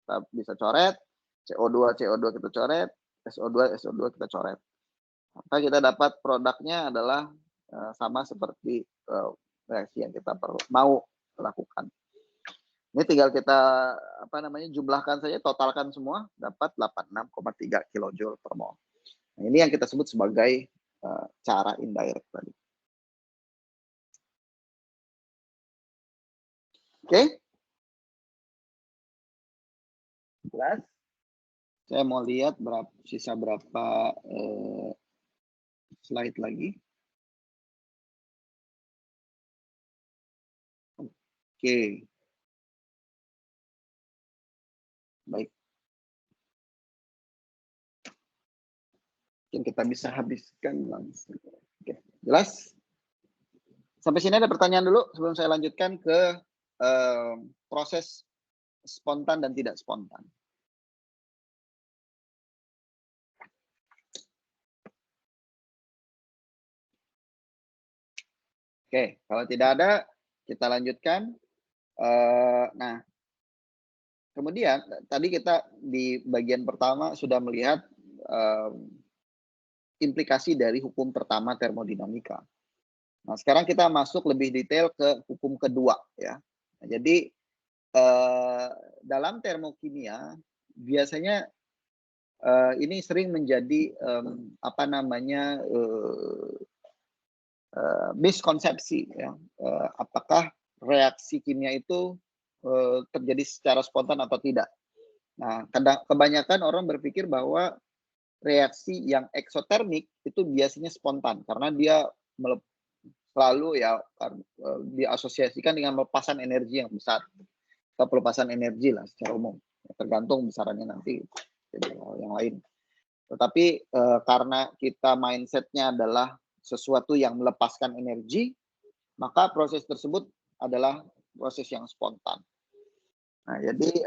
Kita bisa coret. CO2 kita coret, SO2 kita coret. Maka kita dapat produknya adalah sama seperti reaksi yang kita mau lakukan. Ini tinggal kita jumlahkan saja, totalkan semua, dapat 86,3 kilojoule per mol. Nah, ini yang kita sebut sebagai cara indirect tadi. Oke? Jelas? Saya mau lihat sisa berapa slide lagi. Oke. Baik. Mungkin kita bisa habiskan langsung. Oke, jelas? Sampai sini ada pertanyaan dulu sebelum saya lanjutkan ke proses spontan dan tidak spontan. Oke, kalau tidak ada, kita lanjutkan. Nah, kemudian tadi kita di bagian pertama sudah melihat implikasi dari hukum pertama termodinamika. Nah, sekarang kita masuk lebih detail ke hukum kedua, ya. Nah, jadi dalam termokimia biasanya ini sering menjadi miskonsepsi, ya. Apakah reaksi kimia itu terjadi secara spontan atau tidak? Nah, kebanyakan orang berpikir bahwa reaksi yang eksotermik itu biasanya spontan karena dia selalu ya diasosiasikan dengan pelepasan energi yang besar atau pelepasan energi lah secara umum, tergantung besarannya nanti yang lain. Tetapi karena kita mindsetnya adalah sesuatu yang melepaskan energi, maka proses tersebut adalah proses yang spontan. Nah, jadi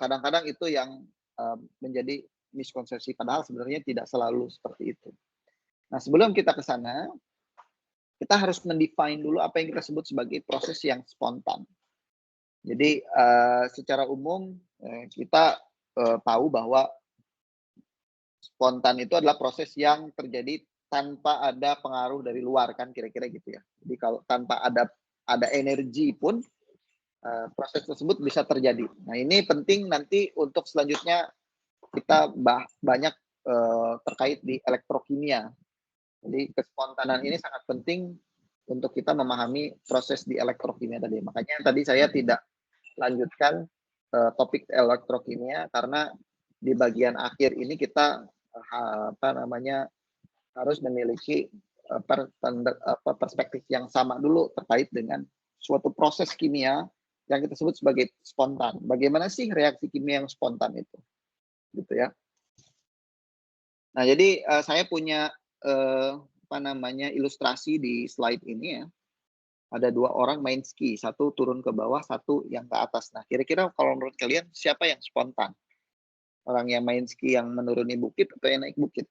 kadang-kadang itu yang menjadi miskonsepsi, padahal sebenarnya tidak selalu seperti itu. Nah, sebelum kita ke sana, kita harus mendefine dulu apa yang kita sebut sebagai proses yang spontan. Jadi secara umum kita tahu bahwa spontan itu adalah proses yang terjadi tanpa ada pengaruh dari luar, kan kira-kira gitu ya. Jadi kalau tanpa ada energi pun proses tersebut bisa terjadi. Nah, ini penting nanti untuk selanjutnya kita banyak terkait di elektrokimia. Jadi kespontanan ini sangat penting untuk kita memahami proses di elektrokimia tadi. Makanya tadi saya tidak lanjutkan topik elektrokimia karena di bagian akhir ini kita harus memiliki perspektif yang sama dulu terkait dengan suatu proses kimia yang kita sebut sebagai spontan. Bagaimana sih reaksi kimia yang spontan itu? Gitu ya. Nah, jadi saya punya ilustrasi di slide ini ya. Ada dua orang main ski, satu turun ke bawah, satu yang ke atas. Nah, kira-kira kalau menurut kalian siapa yang spontan? Orang yang main ski yang menuruni bukit atau yang naik bukit?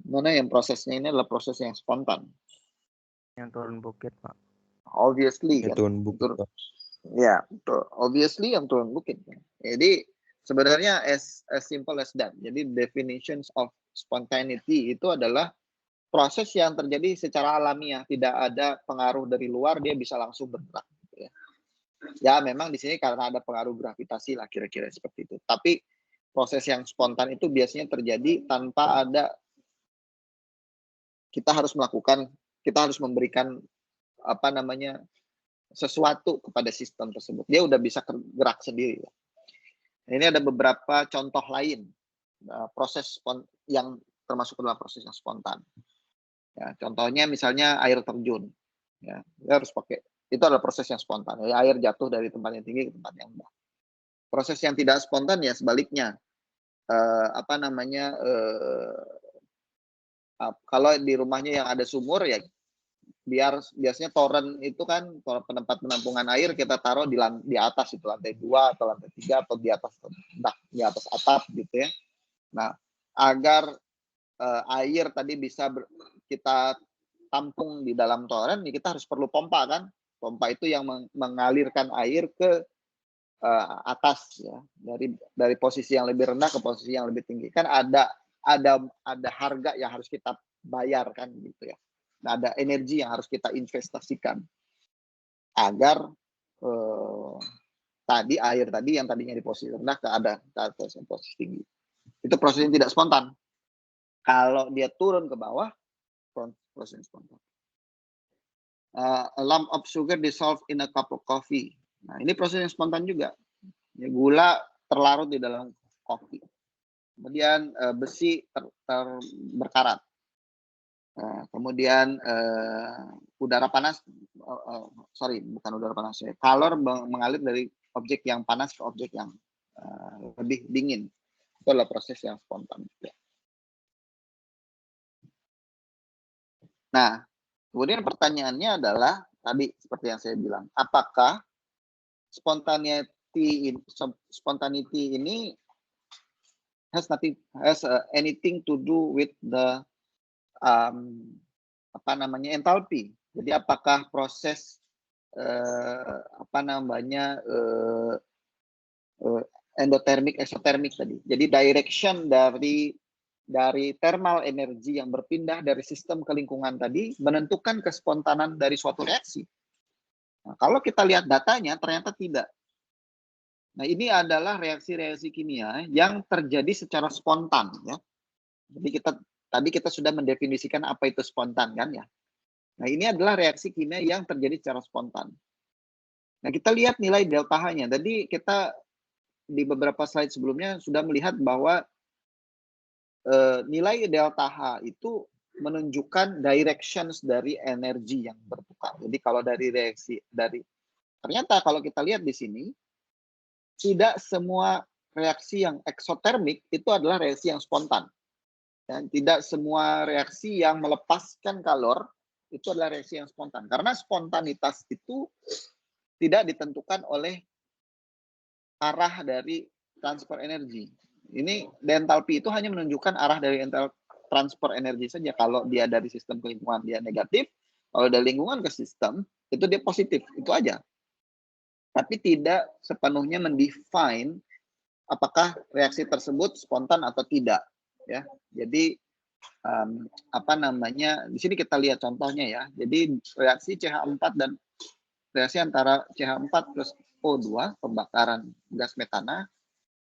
Mana yang prosesnya ini adalah proses yang spontan? Yang turun bukit, Pak. Obviously Ya, kan. turun bukit, Pak. Ya, betul. Obviously yang turun bukit. Jadi sebenarnya as simple as that. Jadi definitions of spontaneity itu adalah proses yang terjadi secara alamiah, tidak ada pengaruh dari luar, dia bisa langsung bergerak. Ya, memang di sini karena ada pengaruh gravitasi lah, kira-kira seperti itu. Tapi proses yang spontan itu biasanya terjadi tanpa ada kita harus memberikan sesuatu kepada sistem tersebut. Dia udah bisa gerak sendiri. Ini ada beberapa contoh lain proses yang termasuk dalam proses yang spontan. Ya, contohnya misalnya air terjun. Ya, dia harus pakai, itu adalah proses yang spontan. Ya, air jatuh dari tempat yang tinggi ke tempat yang rendah. Proses yang tidak spontan ya sebaliknya. Kalau di rumahnya yang ada sumur ya biasanya toren itu kan tempat penampungan air kita taruh di atas itu lantai 2 atau lantai 3 atau di atas atap gitu ya. Nah, agar air tadi bisa kita tampung di dalam toren, ya kita harus perlu pompa kan. Pompa itu yang mengalirkan air ke atas ya, dari posisi yang lebih rendah ke posisi yang lebih tinggi. Kan ada harga yang harus kita bayar kan gitu ya. Nah, ada energi yang harus kita investasikan agar air tadi yang tadinya di posisi rendah ke atas posisi tinggi. Itu proses yang tidak spontan. Kalau dia turun ke bawah, proses spontan. A lump of sugar dissolved in a cup of coffee. Nah, ini proses yang spontan juga. Ya, gula terlarut di dalam kopi. Kemudian besi berkarat. Kemudian udara panas, bukan udara panas ya, kalor mengalir dari objek yang panas ke objek yang lebih dingin. Itu adalah proses yang spontan. Nah, kemudian pertanyaannya adalah tadi seperti yang saya bilang, apakah spontaneity ini has anything to do with the enthalpy. Jadi apakah proses endotermik, eksotermik tadi. Jadi direction dari thermal energi yang berpindah dari sistem ke lingkungan tadi menentukan kespontanan dari suatu reaksi. Nah, kalau kita lihat datanya ternyata tidak. Nah, ini adalah reaksi-reaksi kimia yang terjadi secara spontan, ya. Jadi tadi kita sudah mendefinisikan apa itu spontan, kan, ya. Nah, ini adalah reaksi kimia yang terjadi secara spontan. Nah, kita lihat nilai delta H-nya. Tadi kita di beberapa slide sebelumnya sudah melihat bahwa nilai delta H itu menunjukkan directions dari energi yang bertukar. Jadi kalau ternyata kalau kita lihat di sini, tidak semua reaksi yang eksotermik itu adalah reaksi yang spontan. Dan tidak semua reaksi yang melepaskan kalor itu adalah reaksi yang spontan. Karena spontanitas itu tidak ditentukan oleh arah dari transfer energi. Ini enthalpy itu hanya menunjukkan arah dari transfer energi saja. Kalau dia dari sistem ke lingkungan dia negatif, kalau dari lingkungan ke sistem itu dia positif, itu aja. Tapi tidak sepenuhnya mendefine apakah reaksi tersebut spontan atau tidak, ya. Jadi di sini kita lihat contohnya, ya. Jadi reaksi CH4 dan reaksi antara CH4 plus O2 pembakaran gas metana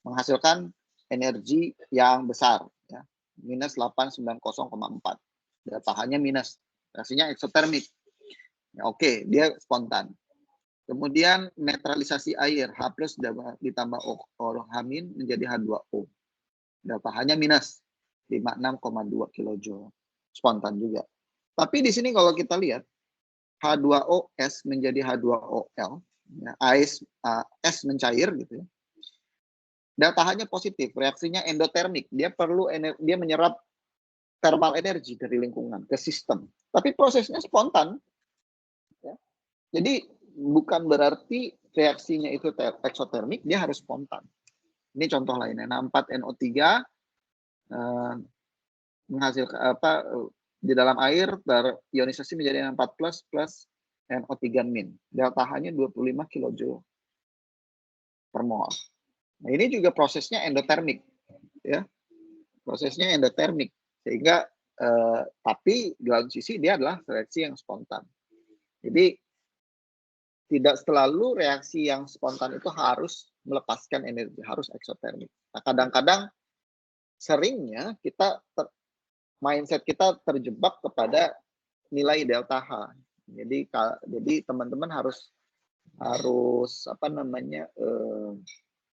menghasilkan energi yang besar, ya, minus 890,4. Delta H-nya minus, reaksinya eksotermik. Ya, oke, dia spontan. Kemudian netralisasi air, H plus ditambah OH min menjadi H2O. Delta H-nya minus 56,2 kJ. Spontan juga. Tapi di sini kalau kita lihat, H2OS menjadi H2OL, ya, S mencair gitu, ya. Delta H-nya positif, reaksinya endotermik. Dia menyerap thermal energi dari lingkungan ke sistem. Tapi prosesnya spontan. Ya. Jadi bukan berarti reaksinya itu eksotermik, dia harus spontan. Ini contoh lainnya. Na4NO3 menghasilkan di dalam air terionisasi menjadi Na4+ plus NO3 min. Delta H-nya 25 kJ per mol. Nah, ini juga prosesnya endotermik, ya. Prosesnya endotermik, sehingga tapi di dalam sisi dia adalah reaksi yang spontan. Jadi tidak selalu reaksi yang spontan itu harus melepaskan energi, harus eksotermik. Nah, kadang-kadang seringnya mindset kita terjebak kepada nilai delta H. Jadi teman-teman harus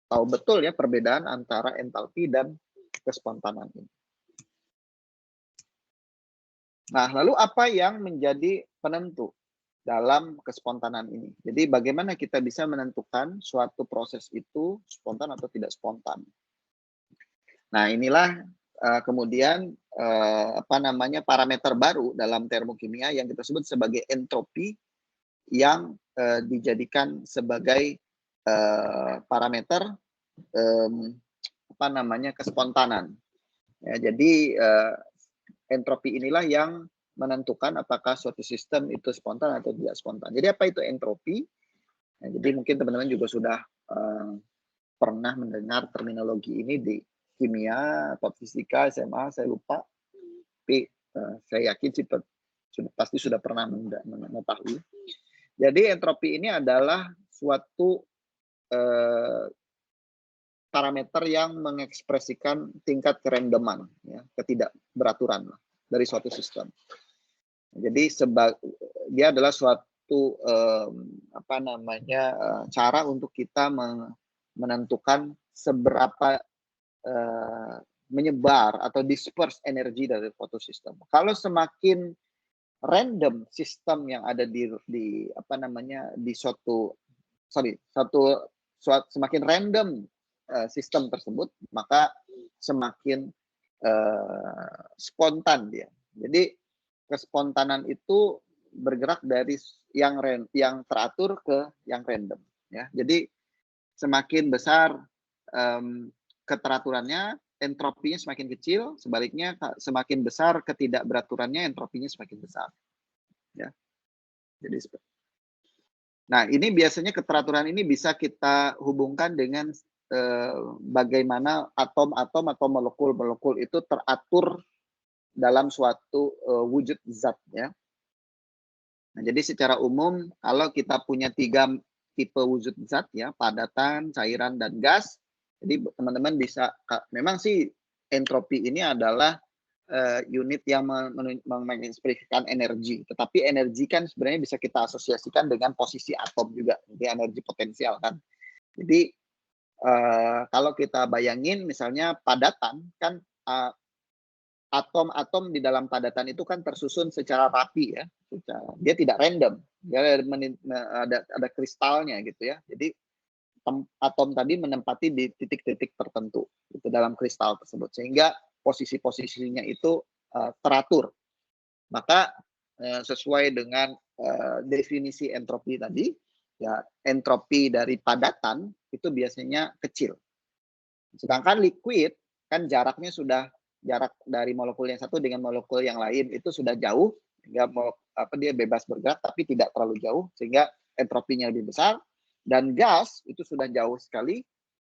tahu betul, ya, perbedaan antara enthalpy dan kespontanan ini. Nah, lalu apa yang menjadi penentu dalam kespontanan ini? Jadi bagaimana kita bisa menentukan suatu proses itu spontan atau tidak spontan? Nah, inilah kemudian parameter baru dalam termokimia yang kita sebut sebagai entropi yang dijadikan sebagai parameter kespontanan. Ya, jadi entropi inilah yang menentukan apakah suatu sistem itu spontan atau tidak spontan. Jadi apa itu entropi? Nah, jadi mungkin teman-teman juga sudah pernah mendengar terminologi ini di kimia atau fisika SMA, saya lupa. Tapi saya yakin sih pasti sudah pernah mengetahui. Jadi entropi ini adalah suatu parameter yang mengekspresikan tingkat kerandoman, ya, ketidakberaturan dari suatu sistem. Jadi dia adalah suatu cara untuk kita menentukan seberapa menyebar atau disperse energi dari suatu sistem. Kalau semakin random sistem yang ada semakin random sistem tersebut, maka semakin spontan dia. Jadi kespontanan itu bergerak dari yang teratur ke yang random, ya. Jadi semakin besar keteraturannya, entropinya semakin kecil. Sebaliknya, semakin besar ketidakberaturannya, entropinya semakin besar, ya. Jadi, nah ini biasanya keteraturan ini bisa kita hubungkan dengan bagaimana atom-atom atau molekul-molekul itu teratur dalam suatu wujud zat, ya. Nah, jadi secara umum kalau kita punya 3 tipe wujud zat, ya, padatan, cairan, dan gas. Jadi teman-teman bisa, memang sih entropi ini adalah unit yang mengekspresikan energi, tetapi energi kan sebenarnya bisa kita asosiasikan dengan posisi atom juga, jadi energi potensial kan. Jadi kalau kita bayangin misalnya padatan kan, atom-atom di dalam padatan itu kan tersusun secara rapi, ya. Dia tidak random, dia ada kristalnya gitu, ya. Jadi atom tadi menempati di titik-titik tertentu itu dalam kristal tersebut, sehingga posisi-posisinya itu teratur. Maka sesuai dengan definisi entropi tadi, ya, entropi dari padatan itu biasanya kecil. Sedangkan liquid kan jarak dari molekul yang satu dengan molekul yang lain itu sudah jauh, sehingga dia bebas bergerak tapi tidak terlalu jauh, sehingga entropinya lebih besar. Dan gas itu sudah jauh sekali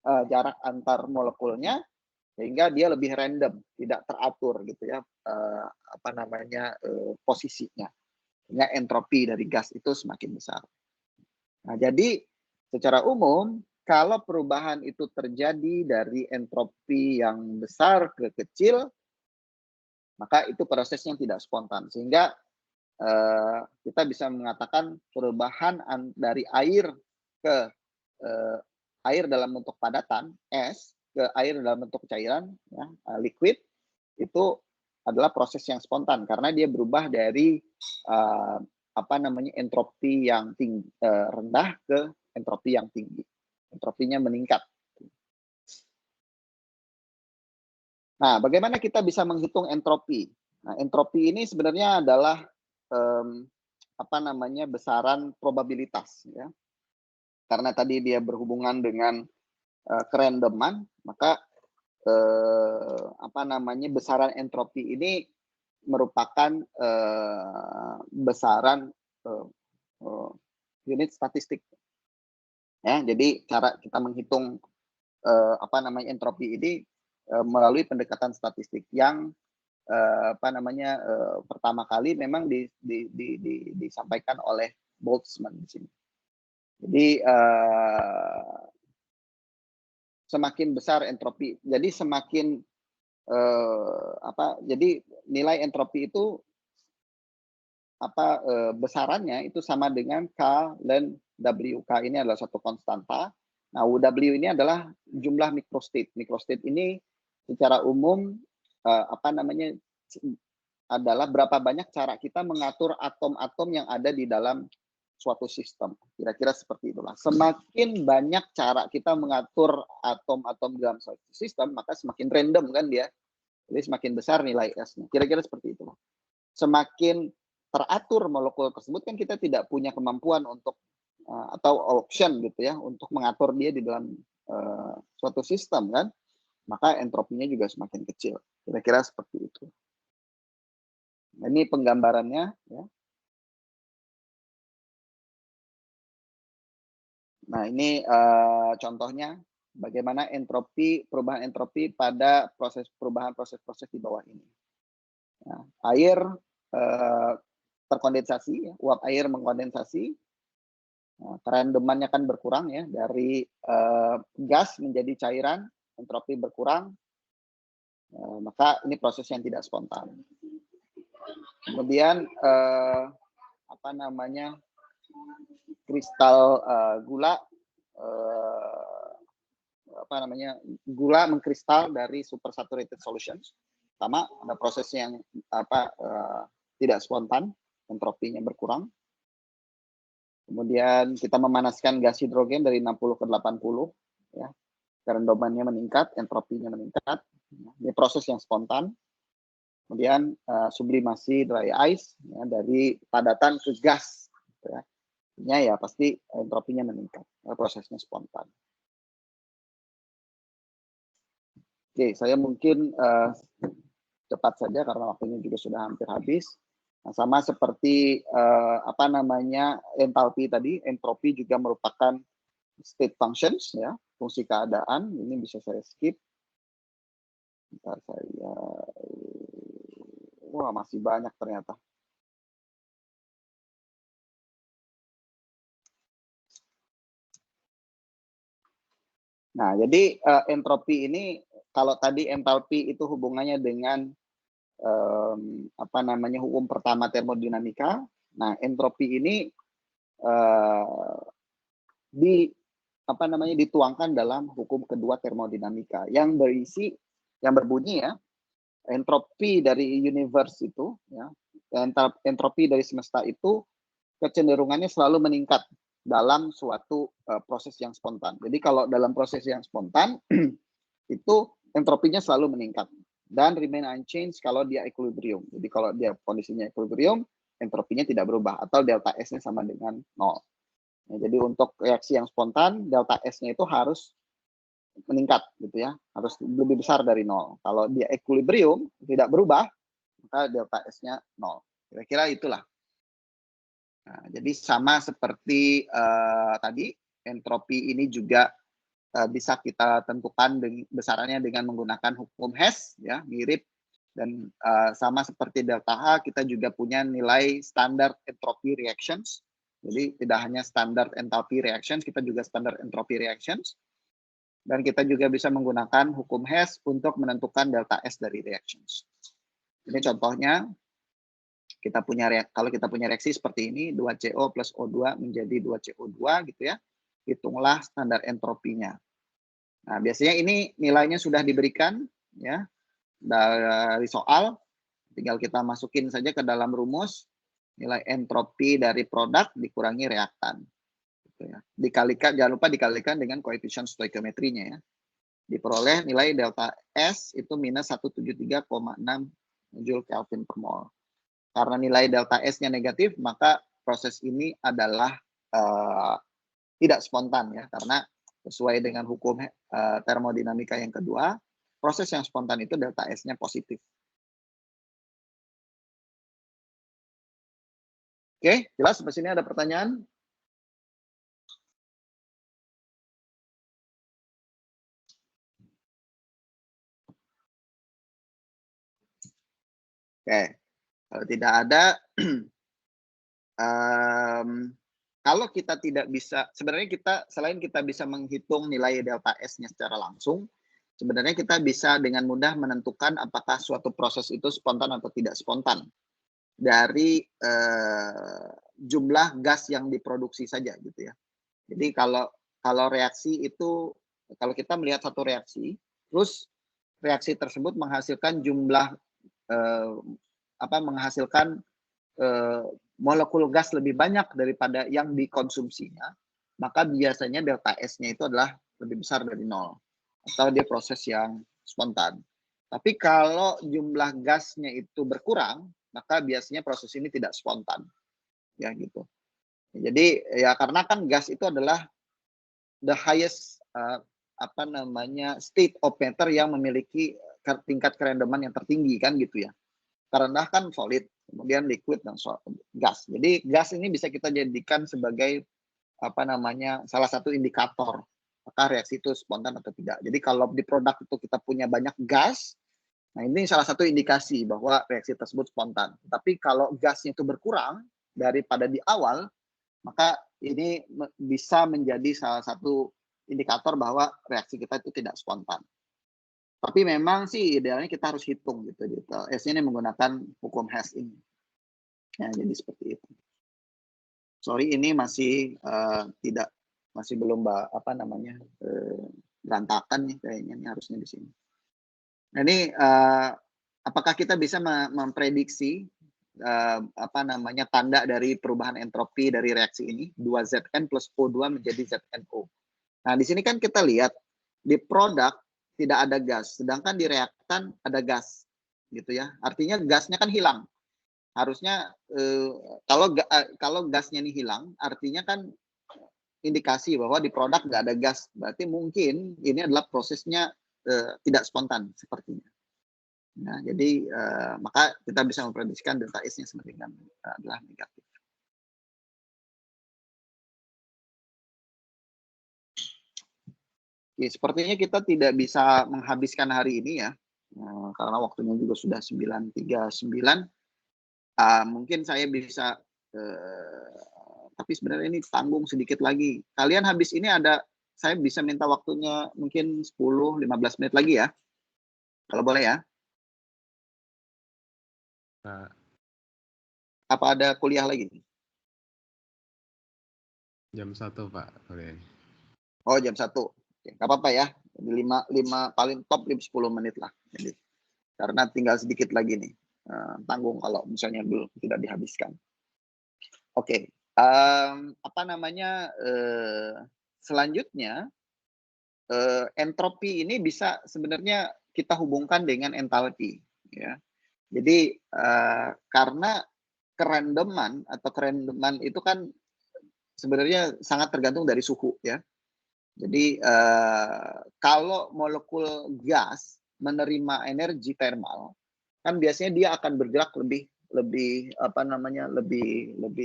jarak antar molekulnya, sehingga dia lebih random, tidak teratur gitu, ya, posisinya. Sehingga entropi dari gas itu semakin besar. Nah, jadi secara umum kalau perubahan itu terjadi dari entropi yang besar ke kecil, maka itu prosesnya tidak spontan. Sehingga kita bisa mengatakan perubahan dari air ke air dalam bentuk padatan, es, ke air dalam bentuk cairan, ya, liquid, itu adalah proses yang spontan karena dia berubah dari entropi yang rendah ke entropi yang tinggi. Entropinya meningkat. Nah, bagaimana kita bisa menghitung entropi? Nah, entropi ini sebenarnya adalah besaran probabilitas, ya. Karena tadi dia berhubungan dengan kerandoman, maka besaran entropi ini merupakan besaran unit statistik. Ya, jadi cara kita menghitung entropi ini melalui pendekatan statistik yang pertama kali memang disampaikan oleh Boltzmann di sini. Jadi semakin besar entropi, jadi semakin jadi nilai entropi itu besarannya itu sama dengan K ln W. K ini adalah satu konstanta. Nah, W ini adalah jumlah mikrostate. Mikrostate ini secara umum adalah berapa banyak cara kita mengatur atom-atom yang ada di dalam suatu sistem. Kira-kira seperti itulah. Semakin banyak cara kita mengatur atom-atom dalam suatu sistem, maka semakin random kan dia. Jadi semakin besar nilai S-nya. Kira-kira seperti itulah. Semakin teratur molekul tersebut kan kita tidak punya kemampuan untuk atau option gitu, ya, untuk mengatur dia di dalam suatu sistem kan, maka entropinya juga semakin kecil. Kira-kira seperti itu. Nah, ini penggambarannya, ya. Nah, ini contohnya bagaimana perubahan entropi pada proses-proses di bawah ini. Nah, air terkondensasi, ya, uap air mengkondensasi, kerandomannya kan berkurang, ya, dari gas menjadi cairan, entropi berkurang, maka ini proses yang tidak spontan. Kemudian kristal gula gula mengkristal dari supersaturated solutions. Pertama, ada proses yang tidak spontan, entropinya berkurang. Kemudian kita memanaskan gas hidrogen dari 60 ke 80, ya. kerendomannya meningkat, entropinya meningkat. Ini proses yang spontan. Kemudian sublimasi dry ice ya, dari padatan ke gas. Gitu ya. Ya pasti entropinya meningkat. Prosesnya spontan. Oke, saya mungkin cepat saja karena waktunya juga sudah hampir habis. Nah, sama seperti entalpi tadi, entropi juga merupakan state functions ya, fungsi keadaan. Ini bisa saya skip. Bentar saya, wah masih banyak ternyata. Nah, jadi entropi ini kalau tadi entalpi itu hubungannya dengan hukum pertama termodinamika. Nah, entropi ini dituangkan dalam hukum kedua termodinamika yang berbunyi ya, entropi dari universe itu ya, entropi dari semesta itu kecenderungannya selalu meningkat dalam suatu proses yang spontan. Jadi kalau dalam proses yang spontan itu entropinya selalu meningkat dan remain unchanged kalau dia equilibrium. Jadi kalau dia kondisinya equilibrium, entropinya tidak berubah atau delta S-nya sama dengan 0. Nah, jadi untuk reaksi yang spontan, delta S-nya itu harus meningkat gitu ya, harus lebih besar dari 0. Kalau dia equilibrium tidak berubah, maka delta S-nya 0. Kira-kira itulah. Nah, jadi sama seperti tadi, entropi ini juga bisa kita tentukan besarannya dengan menggunakan hukum Hess, ya mirip, dan sama seperti delta H, kita juga punya nilai standar entropy reactions. Jadi tidak hanya standar enthalpy reactions, kita juga standar entropy reactions. Dan kita juga bisa menggunakan hukum Hess untuk menentukan delta S dari reactions. Ini contohnya. Kalau kita punya reaksi seperti ini, 2CO plus O2 menjadi 2CO2 gitu ya. Hitunglah standar entropinya. Nah, biasanya ini nilainya sudah diberikan ya dari soal, tinggal kita masukin saja ke dalam rumus nilai entropi dari produk dikurangi reaktan. Gitu ya. Dikalikan, jangan lupa dikalikan dengan koefisien stoikiometrinya ya. Diperoleh nilai delta S itu minus 173,6 Joule Kelvin per mol. Karena nilai delta S-nya negatif, maka proses ini adalah tidak spontan ya, karena sesuai dengan hukum termodinamika yang kedua, proses yang spontan itu delta S-nya positif. Oke, jelas sampai sini ada pertanyaan? Oke. Kalau tidak ada, kalau kita tidak bisa, sebenarnya selain kita bisa menghitung nilai delta S-nya secara langsung, sebenarnya kita bisa dengan mudah menentukan apakah suatu proses itu spontan atau tidak spontan dari jumlah gas yang diproduksi saja gitu ya. Jadi kalau reaksi itu, kalau kita melihat satu reaksi, terus reaksi tersebut menghasilkan jumlah menghasilkan molekul gas lebih banyak daripada yang dikonsumsinya, maka biasanya delta S-nya itu adalah lebih besar dari 0 atau dia proses yang spontan. Tapi kalau jumlah gasnya itu berkurang, maka biasanya proses ini tidak spontan. Ya gitu. Jadi ya karena kan gas itu adalah the highest state of matter yang memiliki tingkat kerendoman yang tertinggi kan gitu ya. Terendah kan solid, kemudian liquid dan gas. Jadi gas ini bisa kita jadikan sebagai salah satu indikator apakah reaksi itu spontan atau tidak. Jadi kalau di produk itu kita punya banyak gas, nah ini salah satu indikasi bahwa reaksi tersebut spontan. Tapi kalau gasnya itu berkurang daripada di awal, maka ini bisa menjadi salah satu indikator bahwa reaksi kita itu tidak spontan. Tapi memang sih idealnya kita harus hitung gitu. S-nya ini menggunakan hukum Hess ini. Ya, jadi seperti itu. Sorry, ini masih belum berantakan nih kayaknya, ini harusnya di sini. Nah ini apakah kita bisa memprediksi tanda dari perubahan entropi dari reaksi ini 2Zn plus O2 menjadi ZnO. Nah di sini kan kita lihat di produk tidak ada gas, sedangkan di reaktan ada gas, gitu ya. Artinya gasnya kan hilang. Harusnya kalau gasnya ini hilang, artinya kan indikasi bahwa di produk nggak ada gas. Berarti mungkin ini adalah prosesnya tidak spontan sepertinya. Nah, jadi maka kita bisa memprediksikan delta S-nya semakin adalah negatif. Oke, sepertinya kita tidak bisa menghabiskan hari ini ya, karena waktunya juga sudah 9.39. Mungkin saya bisa, tapi sebenarnya ini tanggung sedikit lagi. Kalian habis ini saya bisa minta waktunya mungkin 10-15 menit lagi ya, kalau boleh ya. Apa ada kuliah lagi? Jam 1 Pak. Boleh. Oh, jam 1. Oke, nggak apa-apa ya. Jadi 5 paling top 10 menit lah. Jadi, karena tinggal sedikit lagi nih. Tanggung kalau misalnya belum tidak dihabiskan. Oke. Selanjutnya entropi ini bisa sebenarnya kita hubungkan dengan entalpi ya. Jadi karena kerandoman itu kan sebenarnya sangat tergantung dari suhu ya. Jadi kalau molekul gas menerima energi termal, kan biasanya dia akan bergerak lebih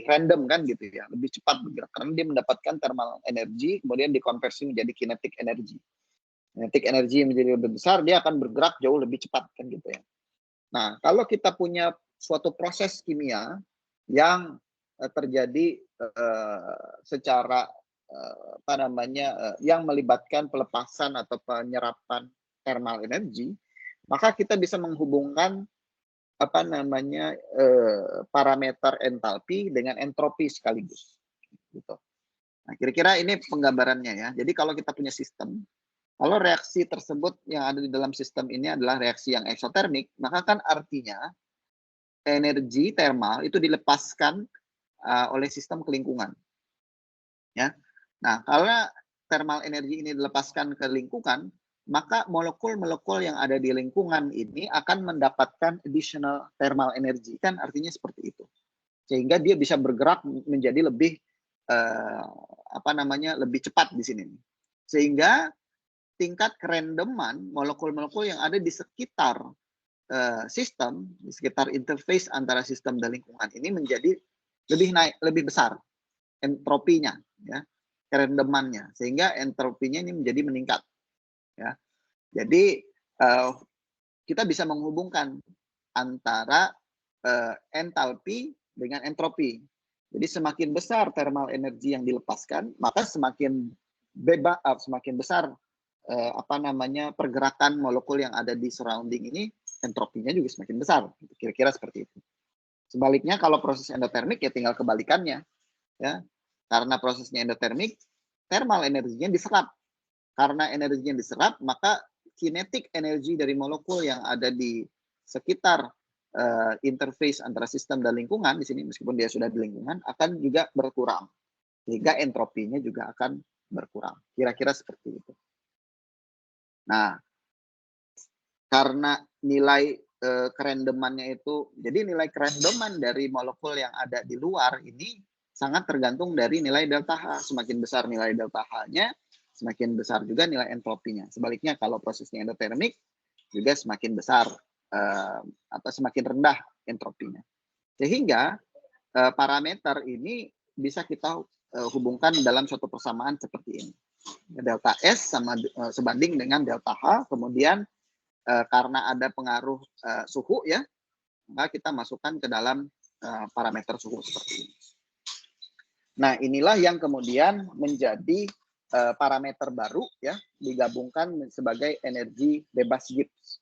random kan gitu ya, lebih cepat bergerak karena dia mendapatkan thermal energi kemudian dikonversi menjadi kinetic energy. Kinetic energy menjadi lebih besar, dia akan bergerak jauh lebih cepat kan gitu ya. Nah, kalau kita punya suatu proses kimia yang terjadi secara yang melibatkan pelepasan atau penyerapan thermal energy, maka kita bisa menghubungkan parameter entalpi dengan entropi sekaligus gitu. Nah, kira-kira ini penggambarannya ya. Jadi kalau kita punya sistem, kalau reaksi tersebut yang ada di dalam sistem ini adalah reaksi yang eksotermik, maka kan artinya energi termal itu dilepaskan oleh sistem ke lingkungan. Ya. Nah, kalau thermal energi ini dilepaskan ke lingkungan, maka molekul-molekul yang ada di lingkungan ini akan mendapatkan additional thermal energy, kan artinya seperti itu. Sehingga dia bisa bergerak menjadi lebih lebih cepat di sini. Sehingga tingkat kerandoman molekul-molekul yang ada di sekitar sistem, di sekitar interface antara sistem dan lingkungan ini menjadi lebih besar entropinya ya, kerandomannya, sehingga entropinya ini menjadi meningkat. Ya. Jadi kita bisa menghubungkan antara entalpi dengan entropi. Jadi semakin besar thermal energi yang dilepaskan, maka semakin besar pergerakan molekul yang ada di surrounding ini, entropinya juga semakin besar. Kira-kira seperti itu. Sebaliknya kalau proses endotermik ya tinggal kebalikannya. Ya. Karena prosesnya endotermik, thermal energinya diserap. Karena energinya diserap, maka kinetik energi dari molekul yang ada di sekitar interface antara sistem dan lingkungan di sini, meskipun dia sudah di lingkungan, akan juga berkurang. Sehingga entropinya juga akan berkurang. Kira-kira seperti itu. Nah, karena nilai kerandomannya itu, jadi nilai kerandoman dari molekul yang ada di luar ini sangat tergantung dari nilai delta H. Semakin besar nilai delta H-nya, semakin besar juga nilai entropinya. Sebaliknya kalau prosesnya endotermik juga semakin besar semakin rendah entropinya. Sehingga parameter ini bisa kita hubungkan dalam suatu persamaan seperti ini. Delta S sebanding dengan delta H, kemudian karena ada pengaruh suhu ya, maka kita masukkan ke dalam parameter suhu seperti ini. Nah, inilah yang kemudian menjadi parameter baru ya, digabungkan sebagai energi bebas Gibbs.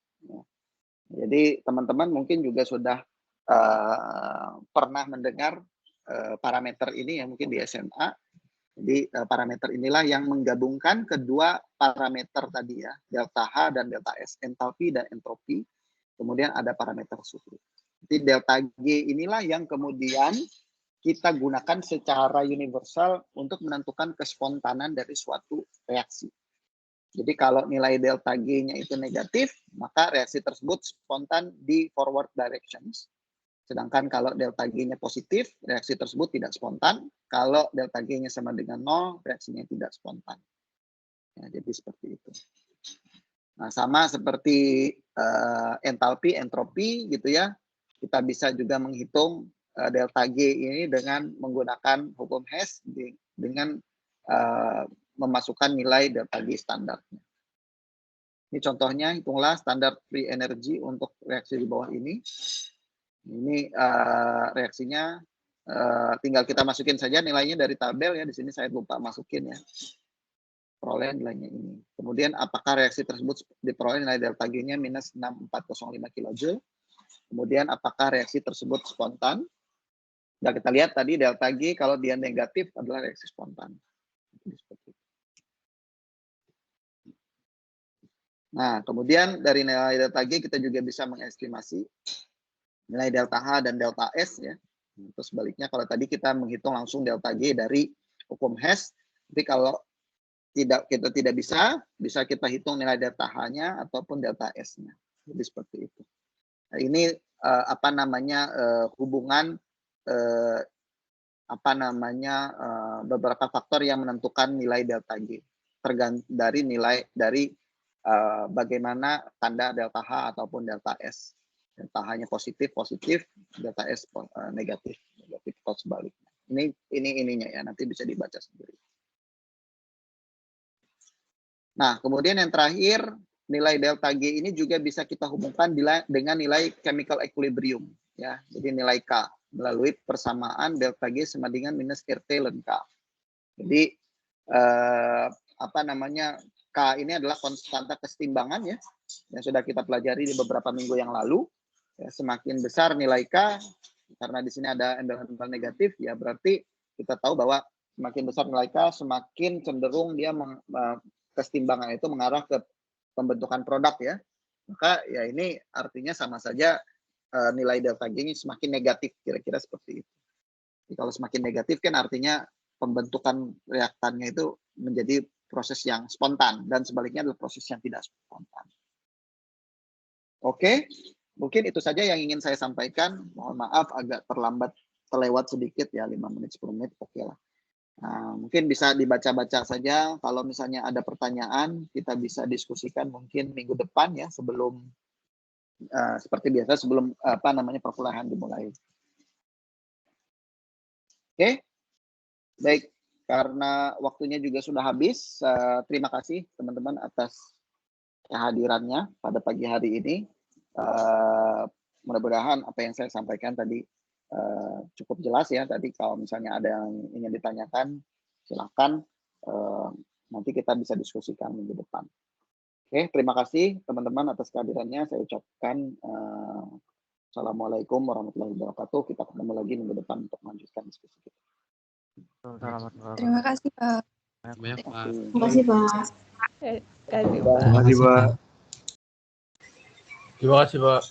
Jadi teman-teman mungkin juga sudah pernah mendengar parameter ini ya, mungkin di SMA. Jadi parameter inilah yang menggabungkan kedua parameter tadi ya, delta H dan delta S, entalpi dan entropi. Kemudian ada parameter suhu. Jadi delta G inilah yang kemudian kita gunakan secara universal untuk menentukan kespontanan dari suatu reaksi. Jadi kalau nilai delta G-nya itu negatif, maka reaksi tersebut spontan di forward directions. Sedangkan kalau delta G-nya positif, reaksi tersebut tidak spontan. Kalau delta G-nya sama dengan 0, reaksinya tidak spontan. Ya, jadi seperti itu. Nah, sama seperti entalpi, entropi gitu ya. Kita bisa juga menghitung delta G ini dengan menggunakan hukum Hess dengan memasukkan nilai delta G standarnya. Ini contohnya, hitunglah standar free energy untuk reaksi di bawah ini. Ini reaksinya tinggal kita masukin saja nilainya dari tabel ya. Di sini saya lupa masukin ya. Peroleh nilainya ini. Kemudian apakah reaksi tersebut diperoleh nilai delta G-nya minus 6405 kJ. Kemudian apakah reaksi tersebut spontan. Nah, kita lihat tadi delta G kalau dia negatif adalah reaksi spontan. Nah, kemudian dari nilai delta G kita juga bisa mengestimasi nilai delta H dan delta S ya. Terus sebaliknya kalau tadi kita menghitung langsung delta G dari hukum Hess, tapi kalau kita tidak bisa kita hitung nilai delta H-nya ataupun delta S-nya. Jadi seperti itu. Nah, ini hubungan beberapa faktor yang menentukan nilai delta G tergantung dari bagaimana tanda delta H ataupun delta S. Delta H-nya positif, delta S negatif atau sebaliknya. Ini ininya ya, nanti bisa dibaca sendiri. Nah, kemudian yang terakhir, nilai delta G ini juga bisa kita hubungkan dengan nilai chemical equilibrium ya. Jadi nilai K melalui persamaan delta G sama dengan minus RT ln K. Jadi K ini adalah konstanta kesetimbangan ya, yang sudah kita pelajari di beberapa minggu yang lalu. Ya, semakin besar nilai K, karena di sini ada embel-embel negatif, ya berarti kita tahu bahwa semakin besar nilai K, semakin cenderung dia kesetimbangan itu mengarah ke pembentukan produk ya. Maka ya ini artinya sama saja nilai delta G ini semakin negatif, kira-kira seperti itu. Jadi kalau semakin negatif kan artinya pembentukan reaktannya itu menjadi proses yang spontan, dan sebaliknya adalah proses yang tidak spontan. Oke, mungkin itu saja yang ingin saya sampaikan. Mohon maaf agak terlewat sedikit ya, 5 menit 10 menit oke lah. Nah, mungkin bisa dibaca-baca saja. Kalau misalnya ada pertanyaan, kita bisa diskusikan mungkin minggu depan ya, sebelum seperti biasa sebelum perkuliahan dimulai. Oke, baik. Karena waktunya juga sudah habis, terima kasih teman-teman atas kehadirannya pada pagi hari ini. Mudah-mudahan apa yang saya sampaikan tadi cukup jelas ya. Tadi kalau misalnya ada yang ingin ditanyakan, silakan nanti kita bisa diskusikan minggu depan. Oke, terima kasih teman-teman atas kehadirannya. Saya ucapkan Assalamualaikum warahmatullahi wabarakatuh. Kita ketemu lagi minggu depan untuk melanjutkan diskusi kita. Terima kasih, Pak. Banyak, Pak. Terima kasih, Pak. Terima kasih, Pak. Terima kasih, Pak.